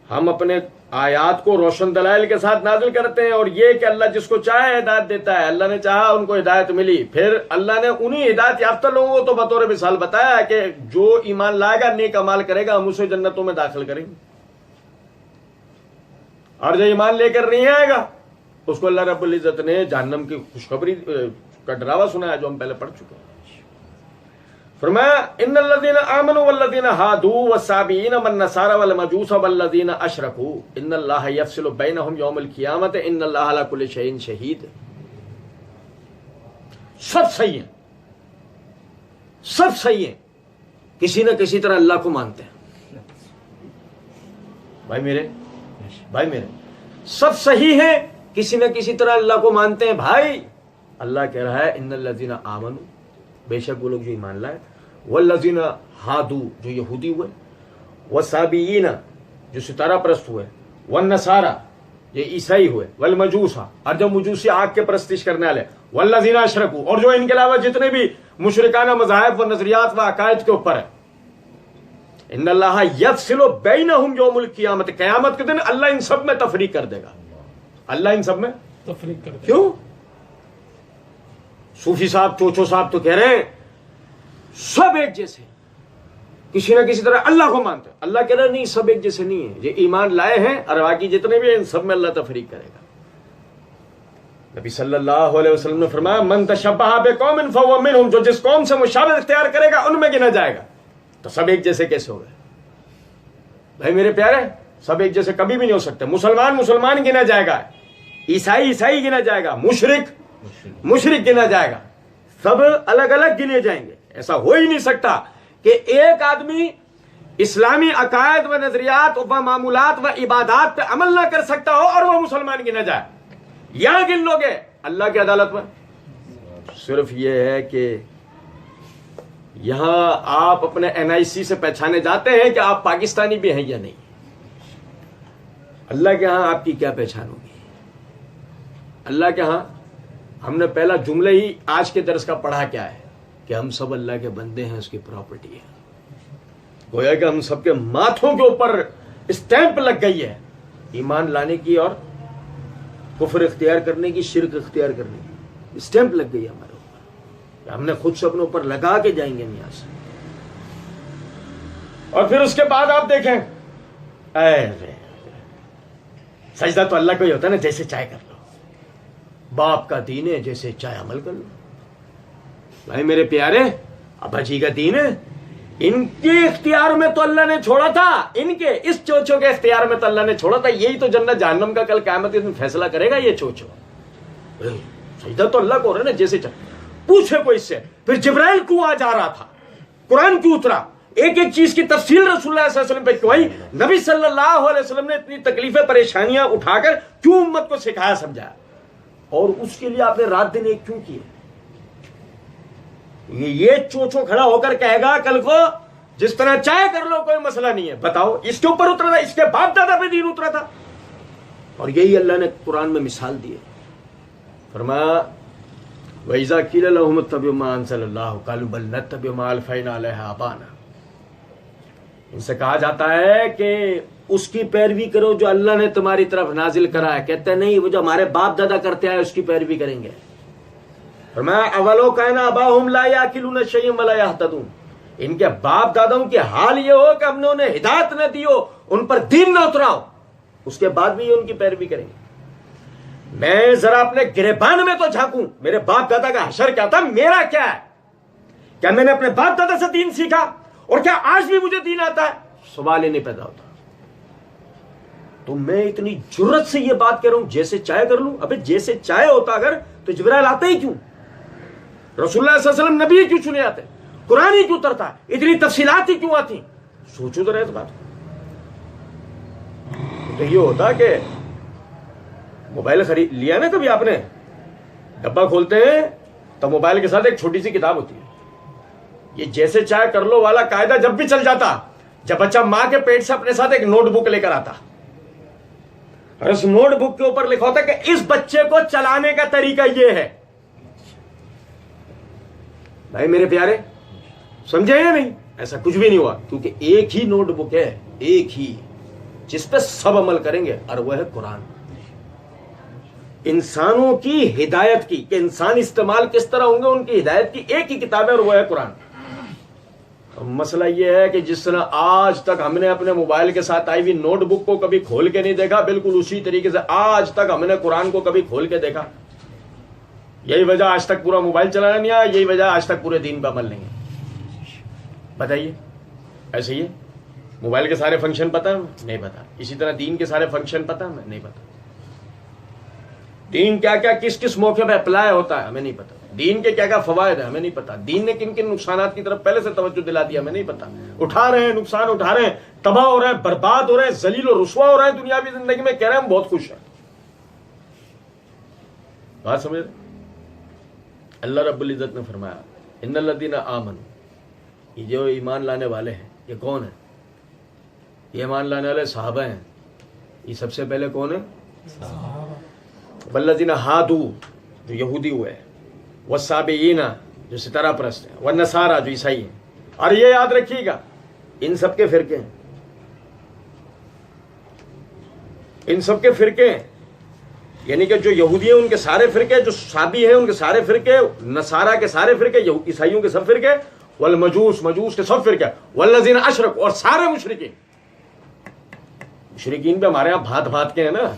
B: ہم اپنے آیات کو روشن دلائل کے ساتھ نازل کرتے ہیں، اور یہ کہ اللہ جس کو چاہے ہدایت دیتا ہے، اللہ نے چاہا ان کو ہدایت ملی، پھر اللہ نے انہی ہدایت یافتہ لوگوں کو تو بطور مثال بتایا کہ جو ایمان لائے گا، نیک اعمال کرے گا، ہم اسے جنتوں میں داخل کریں گے، اور جو ایمان لے کر نہیں آئے گا اس کو اللہ رب العزت نے جہنم کی خوشخبری کا ڈراوا سنایا، جو ہم پہلے پڑھ چکے ہیں۔ فرمایا ان الذين امنوا والذين هادوا والصابئين والنصارى والمجوس والذين اشركوا ان الله يفصل بينهم يوم القيامه ان الله على كل شيء شهيد۔ سب صحیح ہیں، سب صحیح ہیں، کسی نہ کسی طرح اللہ کو مانتے ہیں۔ بھائی میرے سب صحیح ہیں، کسی نہ کسی طرح اللہ کو مانتے ہیں۔ بھائی اللہ کہہ رہا ہے ان الذين آمنوا، بے شک وہ لوگ جو ایمان لائے، والذین ہادو جو یہودی ہوئے، والصابئین جو ستارہ پرست ہوئے، والنصارى یہ عیسائی ہوئے، والمجوس اور جو مجوسی آگ کے پرستش کرنے والے، والذین اشرکوا اور جو ان کے علاوہ جتنے بھی مشرکانہ مذاہب و نظریات و عقائد کے اوپر ہے، ان اللہ یفصل بینہم یوم القیامت، قیامت کے دن اللہ ان سب میں تفریق کر دے گا۔ اللہ ان سب میں
C: تفریق کر دے گا۔
B: کیوں؟ صوفی صاحب، چوچو صاحب تو کہہ رہے ہیں سب ایک جیسے، کسی نہ کسی طرح اللہ کو مانتے ہیں۔ اللہ کہہ رہا نہیں، سب ایک جیسے نہیں ہیں، یہ ایمان لائے ہیں اور باقی جتنے بھی ہیں ان سب میں اللہ تفریق کرے گا۔ نبی صلی اللہ علیہ وسلم نے فرمایا من تشبہ بقوم فہو منہم، جو جس قوم سے مشابہت اختیار کرے گا ان میں گنا جائے گا۔ تو سب ایک جیسے کیسے ہو گئے؟ بھائی میرے پیارے، سب ایک جیسے کبھی بھی نہیں ہو سکتے۔ مسلمان گنا جائے گا، عیسائی گنا جائے گا، مشرک گنا جائے گا، سب الگ الگ گنے جائیں گے۔ ایسا ہو ہی نہیں سکتا کہ ایک آدمی اسلامی عقائد و نظریات و معمولات و عبادات پہ عمل نہ کر سکتا ہو اور وہ مسلمان گنا جائے۔ یہاں گن لو گے اللہ کی عدالت میں؟ صرف یہ ہے کہ یہاں آپ اپنے NIC سے پہچانے جاتے ہیں کہ آپ پاکستانی بھی ہیں یا نہیں۔ اللہ کے ہاں آپ کی کیا پہچان ہوگی؟ اللہ کے ہاں ہم نے پہلا جملہ ہی آج کے درس کا پڑھا کیا ہے کہ ہم سب اللہ کے بندے ہیں، اس کی پراپرٹی ہے۔ گویا کہ ہم سب کے ماتھوں کے اوپر اسٹیمپ لگ گئی ہے ایمان لانے کی اور کفر اختیار کرنے کی، شرک اختیار کرنے کی، اسٹیمپ لگ گئی ہے ہمارے اوپر، ہم نے خود سے اپنے اوپر لگا کے جائیں گے یہاں سے۔ اور پھر اس کے بعد آپ دیکھیں سجدہ تو اللہ کو ہی ہوتا ہے نا، جیسے چاہے کر لو، باپ کا دین ہے جیسے چاہے عمل کر لو۔ بھائی میرے پیارے، ابا جی کا دین ہے، ان کے اختیار میں تو اللہ نے چھوڑا تھا، ان کے اس چوچو کے اختیار میں تو اللہ نے چھوڑا تھا، یہی تو جنت جہنم کا کل قیامت کے دن فیصلہ کرے گا یہ چوچو۔ سجدہ تو اللہ کو ہو رہا ہے نا، جیسے چاہے۔ پوچھے کوئی اس سے پھر جبرائیل کیوں آ جا رہا تھا، قرآن کیوں اترا، ایک ایک چیز کی تفصیل رسول اللہ صلی اللہ علیہ وسلم پہ کیوں آئی، نبی صلی اللہ علیہ وسلم نے اتنی تکلیفیں پریشانیاں اٹھا کر کیوں امت کو سکھایا سمجھایا، اور اس کے لیے آپ نے رات دن ایک کیوں کیے؟ یہ چوچو کھڑا ہو کر کہے گا کل کو جس طرح چاہے کر لو، کوئی مسئلہ نہیں ہے۔ بتاؤ اس کے اوپر اترا تھا، اس کے باپ دادا پہ دین اترا تھا، اور یہی اللہ نے قرآن میں مثال دی ہے۔ فرمایا وَإِذَا قِيلَ لَهُمُ اتَّبِعُوا مَا أَنزَلَ اللَّهُ قَالُوا بَلْ نَتَّبِعُ مَا أَلْفَيْنَا عَلَيْهِ آبَاءَنَا، ان سے کہا جاتا ہے کہ اس کی پیروی کرو جو اللہ نے تمہاری طرف نازل کرا ہے، کہتے ہیں نہیں، وہ جو ہمارے باپ دادا کرتے آئے اس کی پیروی کریں گے۔ فرمایا اولو کان آباؤہم لا یاکلون شیئا ولا یہتدون، ان کے باپ داداؤں کے حال یہ ہو کہ ہم نے انہیں ہدایت نہ دی ہو، ان پر دین نہ اترا ہو، اس کے بعد بھی یہ ان کی پیروی کریں گے۔ میں ذرا اپنے گریبان میں تو جھانکوں، میرے باپ دادا کا حشر کیا تھا، میرا کیا ہے؟ کیا میں نے اپنے باپ دادا سے دین سیکھا، اور کیا آج بھی مجھے دین آتا ہے؟ سوال ہی نہیں پیدا ہوتا۔ تو میں اتنی جرت سے یہ بات کہہ رہا ہوں جیسے چاہے کر لوں۔ ابے جیسے چاہے ہوتا اگر تو جبرائیل آتا ہی کیوں؟ رسول اللہ صلی اللہ علیہ وسلم نبی کیوں چنے آتے؟ قرآن ہی کیوں اترتا؟ اتنی تفصیلات ہی کیوں آتی؟ سوچو تو رہے اس بات کو۔ تو یہ ہوتا کہ موبائل خرید لیا نا کبھی آپ نے، ڈبہ کھولتے ہیں تو موبائل کے ساتھ ایک چھوٹی سی کتاب ہوتی ہے، یہ جیسے چاہے کر لو والا قاعدہ جب بھی چل جاتا، جب بچہ ماں کے پیٹ سے اپنے ساتھ ایک نوٹ بک لے کر آتا، اور اس نوٹ بک کے اوپر لکھا ہوتا کہ اس بچے کو چلانے کا طریقہ یہ ہے۔ بھائی میرے پیارے، سمجھے یا نہیں؟ ایسا کچھ بھی نہیں ہوا، کیونکہ ایک ہی نوٹ بک ہے، ایک ہی، جس پہ سب عمل کریں گے، اور وہ ہے قرآن، انسانوں کی ہدایت کی، کہ انسان استعمال کس طرح ہوں گے ان کی ہدایت کی ایک ہی کتاب ہے، اور وہ ہے قرآن۔ مسئلہ یہ ہے کہ جس طرح آج تک ہم نے اپنے موبائل کے ساتھ آئی ہوئی نوٹ بک کو کبھی کھول کے نہیں دیکھا، بالکل اسی طریقے سے آج تک ہم نے قرآن کو کبھی کھول کے دیکھا۔ یہی وجہ آج تک پورا موبائل چلانا نہیں آیا، یہی وجہ آج تک پورے دین پہ عمل نہیں ہے۔ بتائیے، ایسے ہی ہے؟ موبائل کے سارے فنکشن پتہ ہے؟ نہیں پتا۔ اسی طرح دین کے سارے فنکشن پتہ ہے؟ نہیں پتا۔ دین کیا کیا کس کس موقع پہ اپلائی ہوتا ہے ہمیں نہیں پتا۔ دین کے کیا کیا فوائد ہیں ہمیں نہیں پتا۔ دین نے کن کن نقصانات کی طرف پہلے سے توجہ دلا دیا ہمیں نہیں پتا۔ اٹھا رہے ہیں، نقصان اٹھا رہے ہیں، تباہ ہو رہے ہیں، برباد ہو رہے ہیں، ذلیل و رسوا ہو رہے ہیں دنیاوی زندگی میں، کہہ رہے ہیں ہم بہت خوش ہیں۔ بات سمجھ رہے؟ اللہ رب العزت نے فرمایا ان الذین آمنوا، یہ جو ایمان لانے والے ہیں، یہ کون ہیں؟ یہ ایمان لانے والے صحابہ ہیں۔ یہ سب سے پہلے کون ہے؟ والذین ہادوا، جو یہودی ہوئے، والصابئین، جو ستارہ پرست ہیں، والنصارى، جو عیسائی ہیں۔ اور یہ یاد رکھیے گا، ان سب کے فرقے ہیں، ان سب کے فرقے ہیں، یعنی کہ جو یہودی ہیں ان کے سارے فرقے، جو صابی ہیں ان کے سارے فرقے، نصارہ کے سارے فرقے، عیسائیوں کے سب فرقے، والمجوس، مجوس کے سب فرقے، والذین اشرکوا، اور سارے مشرکین۔ مشرکین بھی ہمارے یہاں بھات بھات کے ہیں نا،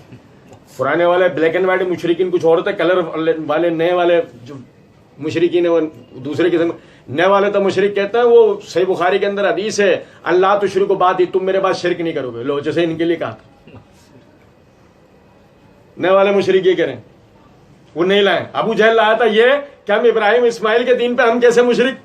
B: پرانے والے بلیک اینڈ وائٹ مشرکین کچھ اور ہوتے، کلر والے نئے والے جو مشرکین ہیں وہ دوسرے قسم، نئے والے تو مشرک کہتے ہیں، وہ صحیح بخاری کے اندر حدیث ہے اللہ تشرکوا بعدی، تم میرے بعد شرک نہیں کرو گے، لو جیسے ان کے لیے کہا تھا۔ نئے والے مشرک یہ کریں، وہ نہیں لائے، ابو جہل لایا تھا یہ کہ ہم ابراہیم اسماعیل کے دین پہ ہم کیسے مشرک؟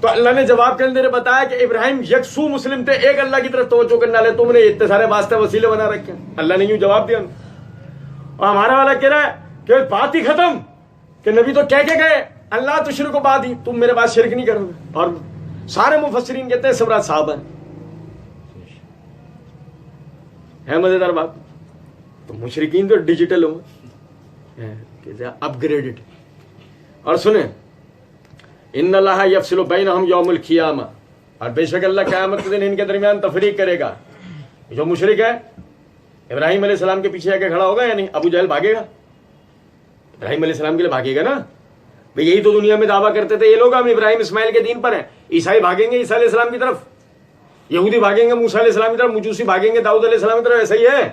B: تو اللہ نے جواب کے اندر بتایا کہ ابراہیم یکسو مسلم تھے، ایک اللہ کی طرف توجہ کرنے والے، تم نے اتنے سارے واسطے وسیلے بنا رکھے ہیں۔ اللہ نے یوں جواب دیا، اور ہمارا والا کہہ رہا ہے کہ بات ہی ختم، کہ نبی تو کہہ کے گئے اللہ تشرکوا بعدی، تم میرے بعد شرک نہیں کرو گے۔ اور سارے مفسرین کہتے ہیں سب صحابہ ہیں۔ مزیدار بات، تو مشرکین تو ڈیجیٹل ہوں، اپ گریڈڈ۔ اور سنیں، ان اللہ یفصل بینہم یوم القیامہ، اور بے شک اللہ قیامت کے دن ان کے درمیان تفریق کرے گا۔ جو مشرک ہے ابراہیم علیہ السلام کے پیچھے آ کے کھڑا ہوگا یا نہیں؟ ابو جہل بھاگے گا؟ ابراہیم علیہ السلام کے لیے بھاگے گا نا بھئی، یہی تو دنیا میں دعویٰ کرتے تھے یہ لوگ، ہم ابراہیم اسماعیل کے دین پر ہیں۔ عیسائی بھاگیں گے عیسیٰ علیہ السلام کی طرف، یہودی بھاگیں گے موسیٰ علیہ السلام کی طرف، مجوسی بھاگیں گے داؤد علیہ السلام کی طرف، ایسا ہی ہے،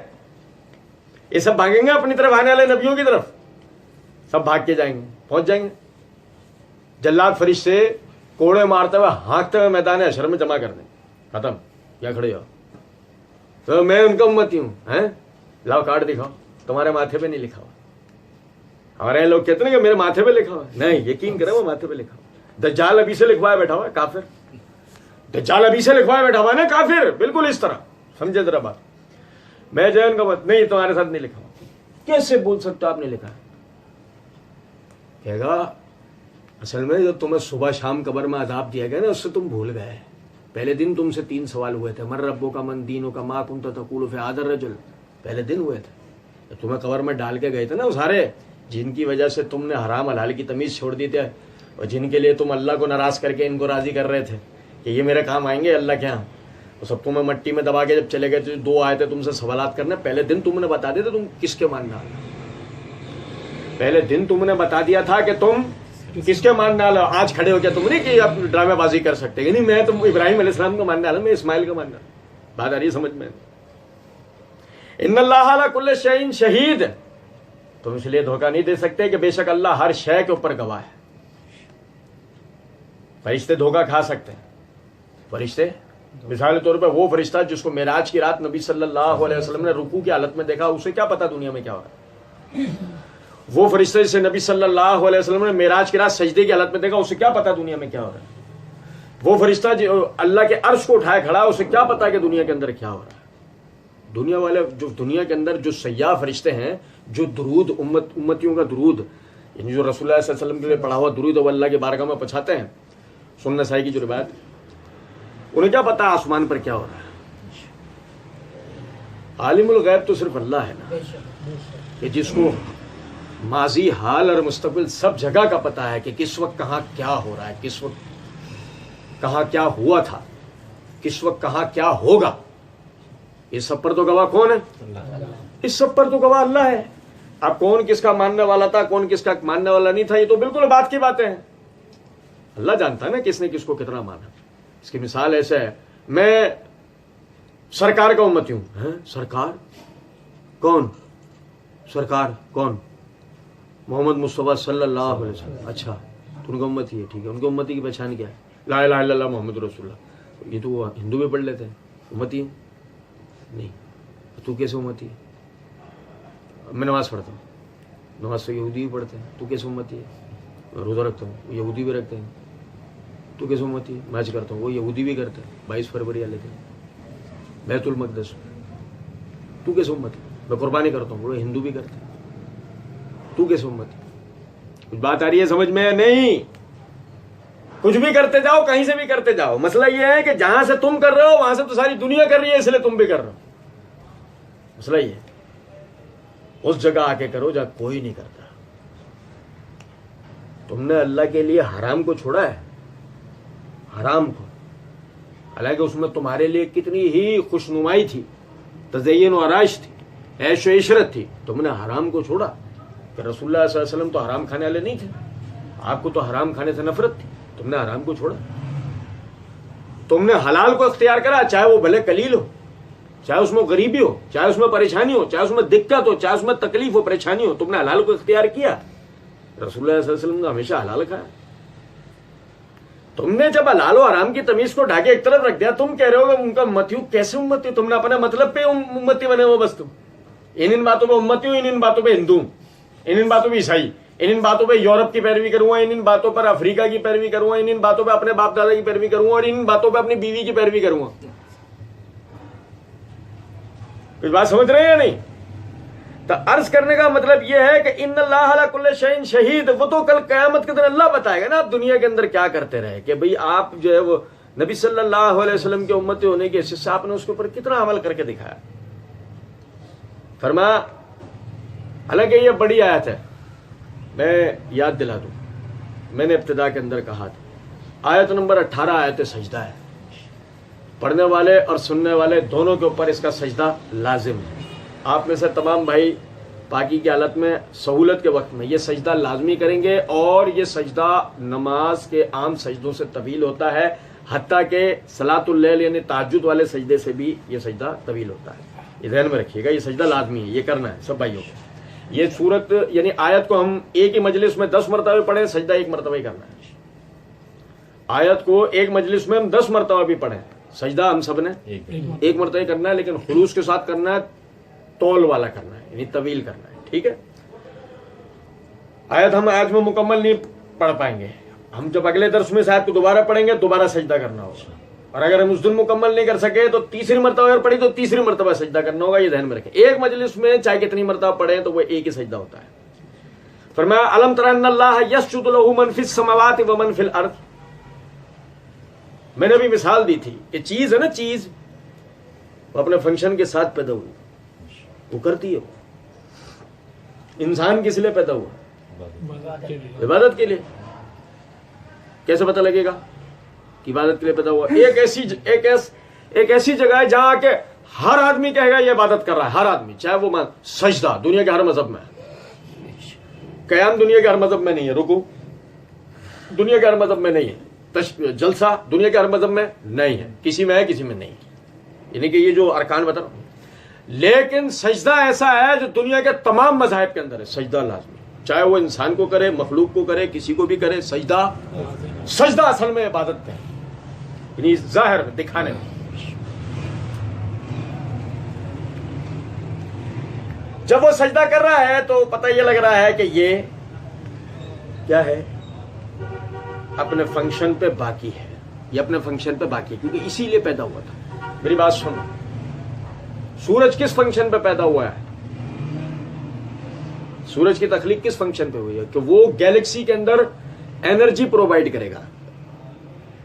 B: یہ سب بھاگیں گے اپنی طرف آنے والے نبیوں کی طرف، سب بھاگ کے جائیں گے، پہنچ جائیں گے۔ جلاد فرشتے کوڑے مارتے ہوئے ہانکتے ہوئے میدان حشر میں جمع کر دیں، ختم، کیا کھڑے ہو تو میں ان کا امتی ہوں، ہیں لاؤ کارڈ دکھاؤ، تمہارے ماتھے پہ نہیں لکھا ہوا۔ ہمارے لوگ کہتے ہیں کہ میرے ماتھے پہ لکھا ہوا ہے، نہیں، یقین کریں وہ ماتھے پہ لکھا ہوا۔ دجال ابھی سے لکھوایا بیٹھا ہوا ہے کافر، دجال ابھی سے لکھوایا بیٹھا ہوا ہے نا کافر، بالکل اس طرح سمجھے ذرا بات۔ میں جو ان کا مت نہیں، تمہارے ساتھ نہیں لکھا ہوا، کیسے بول سکتے ہو آپ نے لکھا ہے؟ کہے گا اصل میں جو تمہیں صبح شام قبر میں عذاب دیا گیا نا، اس سے تم بھول گئے۔ پہلے دن تم سے 3 سوال ہوئے تھے، من ربو کا، من دینوں کا، ما کنت تقول فی ھذا الرجل، پہلے دن ہوئے تھے، تمہیں قبر میں ڈال کے گئے تھے نا وہ سارے، جن کی وجہ سے تم نے حرام حلال کی تمیز چھوڑ دی تھی، اور جن کے لیے تم اللہ کو ناراض کر کے ان کو راضی کر رہے تھے کہ یہ میرے کام آئیں گے اللہ کے ہاں، وہ سب تمہیں مٹی میں دبا کے جب چلے گئے، 2 آئے تھے تم سے سوالات کرنے، پہلے دن تم نے بتا دیا تھا تم کس کے ماننے والے، پہلے دن تم نے بتا دیا تھا کہ تم کس کے ماننے والا۔ آج کھڑے ہو کیا تم نہیں کہ آپ ڈرامے بازی کر سکتے کہ نہیں میں تو ابراہیم علیہ السلام کا ماننے والا، میں اسماعیل کا ماننے والا۔ بات آ رہی ہے سمجھ میں؟ ان اللہ علی کل شیء شہید، تم اس لیے دھوکہ نہیں دے سکتے کہ بے شک اللہ ہر شے کے اوپر گواہ ہے۔ فرشتے دھوکہ کھا سکتے ہیں، فرشتے مثال کے طور پہ وہ فرشتہ جس کو معراج کی رات نبی صلی اللہ علیہ وسلم نے رکوع کی حالت میں دیکھا، اسے کیا پتا دنیا میں کیا ہو رہا ہے؟ وہ فرشتہ جسے نبی صلی اللہ علیہ وسلم نے معراج کی رات سجدے کی حالت میں دیکھا، اسے کیا پتا دنیا میں کیا ہو رہا ہے؟ وہ فرشتہ جو اللہ کے عرش کو اٹھائے کھڑا ہے، اسے کیا پتا کہ دنیا کے اندر کیا ہو رہا ہے؟ دنیا والے جو دنیا کے اندر جو سیاح فرشتے ہیں، جو درود امتیوں کا درود، یعنی جو رسول اللہ صلی اللہ علیہ وسلم کے لیے پڑھا ہوا درود وہ اللہ کی بارگاہ میں پہنچاتے ہیں، سنن نسائی کی جو روایت، انہیں کیا پتا آسمان پر کیا ہو رہا ہے؟ عالم الغیب تو صرف اللہ ہے نا، کہ جس کو ماضی، حال اور مستقبل سب جگہ کا پتہ ہے کہ کس وقت کہاں کیا ہو رہا ہے، کس وقت کہاں کیا ہوا تھا، کس وقت کہاں کیا ہوگا. اس سب پر تو گواہ کون ہے؟ اس سب پر تو گواہ اللہ ہے. اب کون کس کا ماننے والا تھا، کون کس کا ماننے والا نہیں تھا، یہ تو بالکل بات کی باتیں ہیں. اللہ جانتا ہے نا کس نے کس کو کتنا مانا. اس کی مثال ایسے ہے، میں سرکار کا امتی ہوں. سرکار کون؟ سرکار کون؟ محمد مصطفیٰ صلی اللہ علیہ وسلم. اچھا تو ان کا امتی ہے، ٹھیک ہے. ان کی امتی کی پہچان کیا ہے؟ لا الہ الا اللہ محمد رسول اللہ. یہ تو وہ ہندو بھی پڑھ لیتے ہیں. امتی ہے نہیں. تو کیسے امتی ہے؟ میں نماز پڑھتا ہوں، نماز تو یہودی بھی پڑھتے ہیں. تو کیسے امتی ہے؟ میں روزہ رکھتا ہوں، یہودی بھی رکھتے ہیں. تو کیسے امتی ہے؟ میں حج کرتا ہوں، وہ یہودی بھی کرتے ہیں. 22 فروری والے دن بیت المقدس. تو کیسے امتی؟ میں قربانی کرتا ہوں، وہ ہندو بھی کرتے ہیں. تو کیسے امتی؟ کچھ بات آ رہی ہے سمجھ میں؟ نہیں. کچھ بھی کرتے جاؤ، کہیں سے بھی کرتے جاؤ. مسئلہ یہ ہے کہ جہاں سے تم کر رہے ہو وہاں سے تو ساری دنیا کر رہی ہے، اس لیے تم بھی کر رہے ہو. مسئلہ یہ ہے اس جگہ آ کے کرو جہاں کوئی نہیں کرتا. تم نے اللہ کے لیے حرام کو چھوڑا ہے، حرام کو، حالانکہ اس میں تمہارے لیے کتنی ہی خوشنمائی تھی، تزین و آرائش تھی، عیش و عشرت تھی. تم نے حرام کو چھوڑا. کہ رسول اللہ صلی اللہ علیہ وسلم تو حرام کھانے والے نہیں تھے، آپ کو تو حرام کھانے سے نفرت تھی. تم نے حرام کو چھوڑا. تم نے حلال کو اختیار کرا، چاہے وہ بھلے قلیل ہو، چاہے اس میں غریبی ہو، چاہے اس میں پریشانی ہو، چاہے اس میں دقت ہو، چاہے اس میں تکلیف ہو، پریشانی ہو. تم نے حلال کو اختیار کیا. رسول اللہ صلی اللہ علیہ وسلم نے ہمیشہ حلال کھایا. تم نے جب حلال و حرام کی تمیز کو ڈھاکے ایک طرف رکھ دیا، تم کہہ رہے ہو کہ ان کا امتی ہوں. کیسے امتی ہوں؟ تم نے اپنے مطلب پہ امتی بنے ہو. بس تم ان باتوں پہ امتی ہوں، ان باتوں پہ ہندو ہوں، ان باتوں پہ عیسائی، ان باتوں پہ یورپ کی پیروی کروں گا، ان باتوں پر افریقہ کی پیروی کروں گا، ان باتوں پہ اپنے باپ دادا کی پیروی کروں گا، اور ان باتوں پہ اپنی بیوی کی پیروی کروں گا. کچھ بات سمجھ رہے ہیں یا نہیں؟ تو عرض کرنے کا مطلب یہ ہے کہ ان اللہ علی کل شیء شہید. وہ تو کل قیامت کے دن اللہ بتائے گا نا آپ دنیا کے اندر کیا کرتے رہے، کہ بھئی آپ جو ہے وہ نبی صلی اللہ علیہ وسلم کے امتی ہونے کے حیثیت سے آپ نے اس کے اوپر کتنا عمل کر کے دکھایا. فرمایا، حالانکہ یہ بڑی آیت ہے، میں یاد دلا دوں، میں نے ابتدا کے اندر کہا تھا آیت نمبر 18 آیت سجدہ ہے. پڑھنے والے اور سننے والے دونوں کے اوپر اس کا سجدہ لازم ہے. آپ میں سے تمام بھائی پاکی کی حالت میں سہولت کے وقت میں یہ سجدہ لازمی کریں گے، اور یہ سجدہ نماز کے عام سجدوں سے طویل ہوتا ہے، حتیٰ کہ صلاۃ اللیل یعنی تہجد والے سجدے سے بھی یہ سجدہ طویل ہوتا ہے. یہ ذہن میں رکھیے گا، یہ سجدہ لازمی ہے، یہ کرنا ہے سب بھائیوں کو. یہ سورت یعنی آیت کو ہم ایک ہی مجلس میں 10 مرتبہ پڑھیں، سجدہ ایک مرتبہ ہی کرنا ہے. آیت کو ایک مجلس میں ہم 10 مرتبہ بھی پڑھیں، سجدہ ہم سب نے ایک مرتبہ ہی کرنا ہے، لیکن خلوص کے ساتھ کرنا ہے، طول والا کرنا ہے، یعنی طویل کرنا ہے. ٹھیک ہے. آیت ہم آیت میں مکمل نہیں پڑھ پائیں گے، ہم جب اگلے درس میں آیت کو دوبارہ پڑھیں گے دوبارہ سجدہ کرنا ہوگا. اور اگر ہم اس دن مکمل نہیں کر سکے تو تیسری مرتبہ اگر پڑھی تو تیسری مرتبہ سجدہ کرنا ہوگا. یہ ذہن میں رکھیں. ایک مجلس میں چاہے کتنی مرتبہ پڑھیں تو وہ ایک ہی سجدہ ہوتا ہے. فرمایا الم تر ان اللہ یسجد له من فی السماوات و من فی الارض. میں نے بھی مثال دی تھی کہ چیز ہے نا، چیز وہ اپنے فنکشن کے ساتھ پیدا ہوئی، وہ کرتی ہے. انسان کس لیے پیدا ہوا؟ عبادت کے لیے. کیسے پتہ لگے گا کہ عبادت کے لیے پیدا ہوا؟ ایک ایسی جگہ ہے جہاں کے ہر آدمی کہے گا یہ عبادت کر رہا ہے، ہر آدمی، چاہے وہ سجدہ دنیا کے ہر مذہب میں ہے، قیام دنیا کے ہر مذہب میں نہیں ہے، رکوع دنیا کے ہر مذہب میں نہیں ہے، جلسہ دنیا کے ہر مذہب میں نہیں ہے، کسی میں ہے کسی میں نہیں ہے، یعنی کہ یہ جو ارکان بتا رہا ہوں. لیکن سجدہ ایسا ہے جو دنیا کے تمام مذاہب کے اندر ہے. سجدہ لازمی، چاہے وہ انسان کو کرے، مخلوق کو کرے، کسی کو بھی کرے. سجدہ اصل میں عبادت ہے، یعنی ظاہر میں دکھانے میں. جب وہ سجدہ کر رہا ہے تو پتہ یہ لگ رہا ہے کہ یہ کیا ہے، اپنے فنکشن پہ باقی ہے، یہ اپنے فنکشن پہ باقی ہے، کیونکہ اسی لیے پیدا ہوا تھا. میری بات سنو، سورج کس فنکشن پہ پیدا ہوا ہے؟ سورج کی تخلیق کس فنکشن پہ ہوئی ہے؟ کہ وہ گیلیکسی کے اندر انرجی پرووائڈ کرے گا،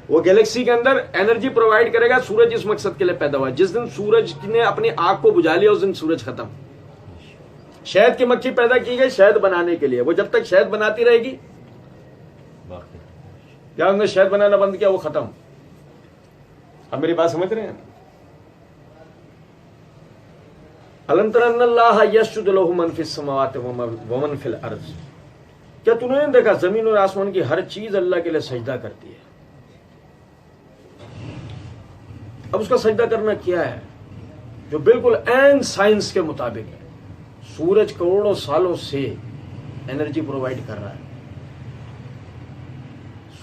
B: وہ گیلیکسی کے اندر انرجی پرووائڈ کرے گا. سورج اس مقصد کے لیے پیدا ہوا ہے. جس دن سورج نے اپنی آگ کو بجھا لیا اس دن سورج ختم. شہد کی مکھی پیدا کی گئی شہد بنانے کے لیے، وہ جب تک شہد بناتی رہے گی، یا انہوں نے شہد بنانا بند کیا وہ ختم. اب میری بات سمجھ رہے ہیں؟ الم تر ان اللہ یسجد لہ من فی السماوات ومن فی الارض، کیا تم نے نہیں دیکھا زمین اور آسمان کی ہر چیز اللہ کے لیے سجدہ کرتی ہے. اب اس کا سجدہ کرنا کیا ہے؟ جو بالکل عین سائنس کے مطابق ہے. سورج کروڑوں سالوں سے انرجی پرووائڈ کر رہا ہے.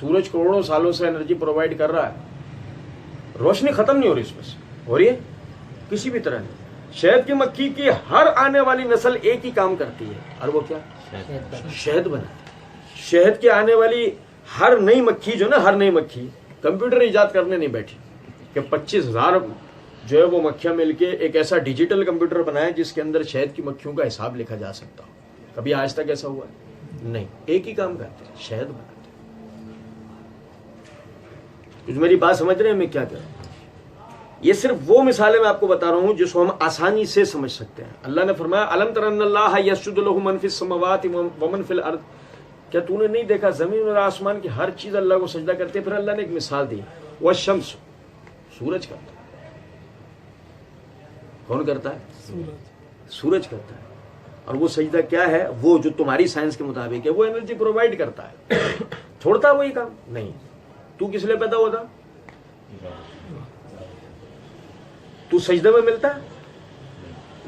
B: سورج کروڑوں سالوں سے انرجی پرووائڈ کر رہا ہے. روشنی ختم نہیں ہو رہی اس میں سے، ہو رہی ہے کسی بھی طرح نہیں. شہد کی مکھی کی ہر آنے والی نسل ایک ہی کام کرتی ہے، اور وہ کیا؟ شہد بناتی ہے. شہد کی آنے والی ہر نئی مکھی جو نا، ہر نئی مکھی کمپیوٹر ایجاد کرنے نہیں بیٹھی کہ 25,000 جو ہے وہ مکھیاں مل کے ایک ایسا ڈیجیٹل کمپیوٹر بنائے جس کے اندر شہد کی مکھیوں کا حساب لکھا جا سکتا ہو. کبھی آج تک ایسا ہوا ہے؟ نہیں. ایک ہی کام کرتے ہیں، شہد بناتے ہیں. کچھ میری بات سمجھ رہے ہیں میں کیا کہہ رہا ہوں؟ یہ صرف وہ مثالیں میں آپ کو بتا رہا ہوں جس کو ہم آسانی سے سمجھ سکتے ہیں. اللہ نے فرمایا الم تر ان اللہ یسجد لہ من فی السماوات ومن فی الارض، کیا تو نے نہیں دیکھا زمین اور آسمان کی ہر چیز اللہ کو سجدہ کرتے. پھر اللہ نے ایک مثال دی، والشمس، سورج کرتا ہے. کون کرتا ہے؟ سورج کرتا ہے. اور وہ سجدہ کیا ہے؟ وہ جو تمہاری سائنس کے مطابق ہے وہ انرجی پرووائڈ کرتا ہے. چھوڑتا ہے وہی کام نہیں. تو کس لیے پیدا ہوتا؟ تو سجدے میں ملتا ہے.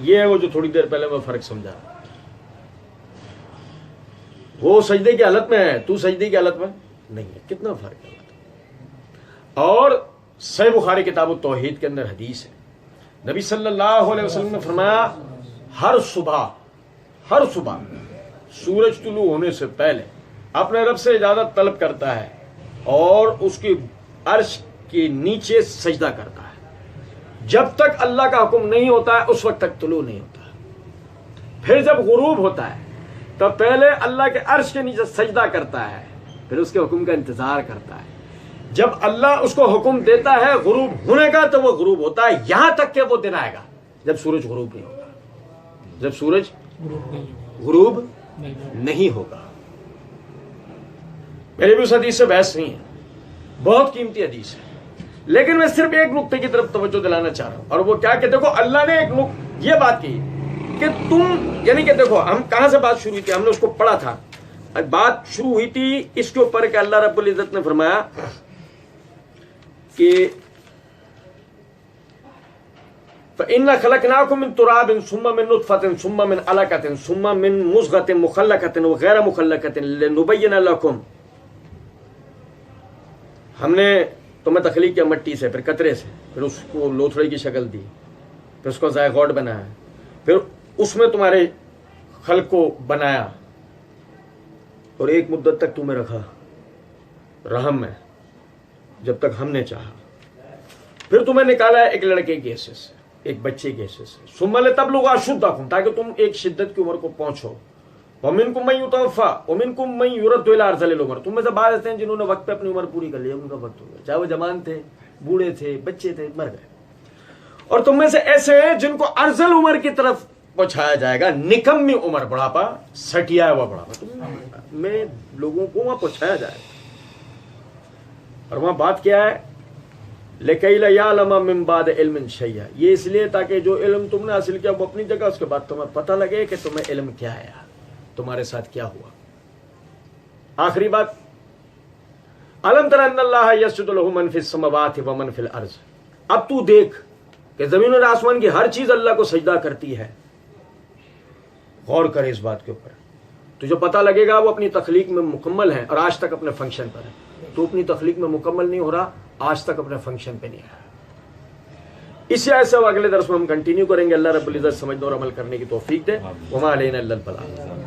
B: یہ ہے وہ جو تھوڑی دیر پہلے میں فرق سمجھا. وہ سجدے کی حالت میں ہے، تو سجدے کی حالت میں نہیں ہے. کتنا فرق ہے. اور صحیح بخاری کتاب التوحید کے اندر حدیث ہے، نبی صلی اللہ علیہ وسلم نے فرمایا ہر صبح سورج طلوع ہونے سے پہلے اپنے رب سے اجازت طلب کرتا ہے اور اس کی عرش کے نیچے سجدہ کرتا ہے. جب تک اللہ کا حکم نہیں ہوتا ہے اس وقت تک طلوع نہیں ہوتا. پھر جب غروب ہوتا ہے تو پہلے اللہ کے عرش کے نیچے سجدہ کرتا ہے، پھر اس کے حکم کا انتظار کرتا ہے. جب اللہ اس کو حکم دیتا ہے غروب ہونے کا تو وہ غروب ہوتا ہے، یہاں تک کہ وہ دن آئے گا جب سورج غروب نہیں ہوگا. جب سورج غروب نہیں ہوگا. میرے بھی اس حدیث سے بحث نہیں ہے، بہت قیمتی حدیث ہے، لیکن میں صرف ایک نقطے کی طرف توجہ دلانا چاہ رہا ہوں. اور وہ کیا کہ دیکھو اللہ نے یہ بات کی کہ تم، یعنی کہ دیکھو ہم کہاں سے بات شروع ہوئی تھی، ہم نے اس کو پڑھا تھا. بات شروع ہوئی تھی اس کے اوپر کہ اللہ رب العزت نے فرمایا کہ فَإِنَّا خَلَقْنَاكُم مِّن تُرَابٍ ثُمَّ مِن نُطْفَةٍ ثُمَّ مِنْ عَلَقَةٍ ثُمَّ مِن مُضْغَةٍ مُخَلَّقَةٍ وَغَيْرَ مُخَلَّقَةٍ لِنُبَيِّنَ لَكُمْ. ہم نے تمہیں تخلیق کیا مٹی سے، پھر قطرے سے، پھر اس کو لوتھڑے کی شکل دی، پھر اس کو زائغوٹ بنایا، پھر اس میں تمہارے خلق کو بنایا اور ایک مدت تک تمہیں رکھا رحم میں جب تک ہم نے چاہا. پھر تمہیں نکالا ایک لڑکے کے حصے سے، ایک بچے کے حصے سے. ثم لتبلغوا اشدکم، تاکہ تم ایک شدت کی عمر کو پہنچو. ومنکم من یتوفی ومنکم من یرد الی ارذل العمر، تم میں سے بعض ایسے ہیں جنہوں نے وقت پہ اپنی عمر پوری کر لی، ان کا وقت ہو گیا، چاہے وہ جوان تھے، بوڑھے تھے، بچے تھے، مر گئے. اور تم میں سے ایسے ہیں جن کو ارذل عمر کی طرف پہنچایا جائے گا، نکمی عمر، بڑھاپا، سٹیا ہوا بڑھاپا، تم میں لوگوں کو وہاں پہنچایا جائے گا. اور وہاں بات کیا ہے؟ لِكَيْ لَا يَعْلَمَ مِن بَعْدِ عِلْمٍ شَيْئًا، یہ اس لیے تاکہ جو علم تم نے حاصل کیا وہ اپنی جگہ، اس کے بعد تمہیں پتہ لگے کہ تمہیں علم کیا آیا، تمہارے ساتھ کیا ہوا. آخری بات، أَلَمْ تَرَ أَنَّ اللَّهَ يَسْجُدُ لَهُ مَن فِي السَّمَاوَاتِ وَمَن فِي الْأَرْضِ. اب تو دیکھ کہ زمین اور آسمان کی ہر چیز اللہ کو سجدہ کرتی ہے. غور کرے اس بات کے اوپر، تجھے پتہ لگے گا وہ اپنی تخلیق میں مکمل ہے اور آج تک اپنے فنکشن پر ہے. تو اپنی تخلیق میں مکمل نہیں ہو رہا، آج تک اپنے فنکشن پہ نہیں آیا. اسی آیت سے اگلے درس میں ہم کنٹینیو کریں گے. اللہ رب العزت سمجھنے اور عمل کرنے کی توفیق دے. وما علینا الا البلاغ.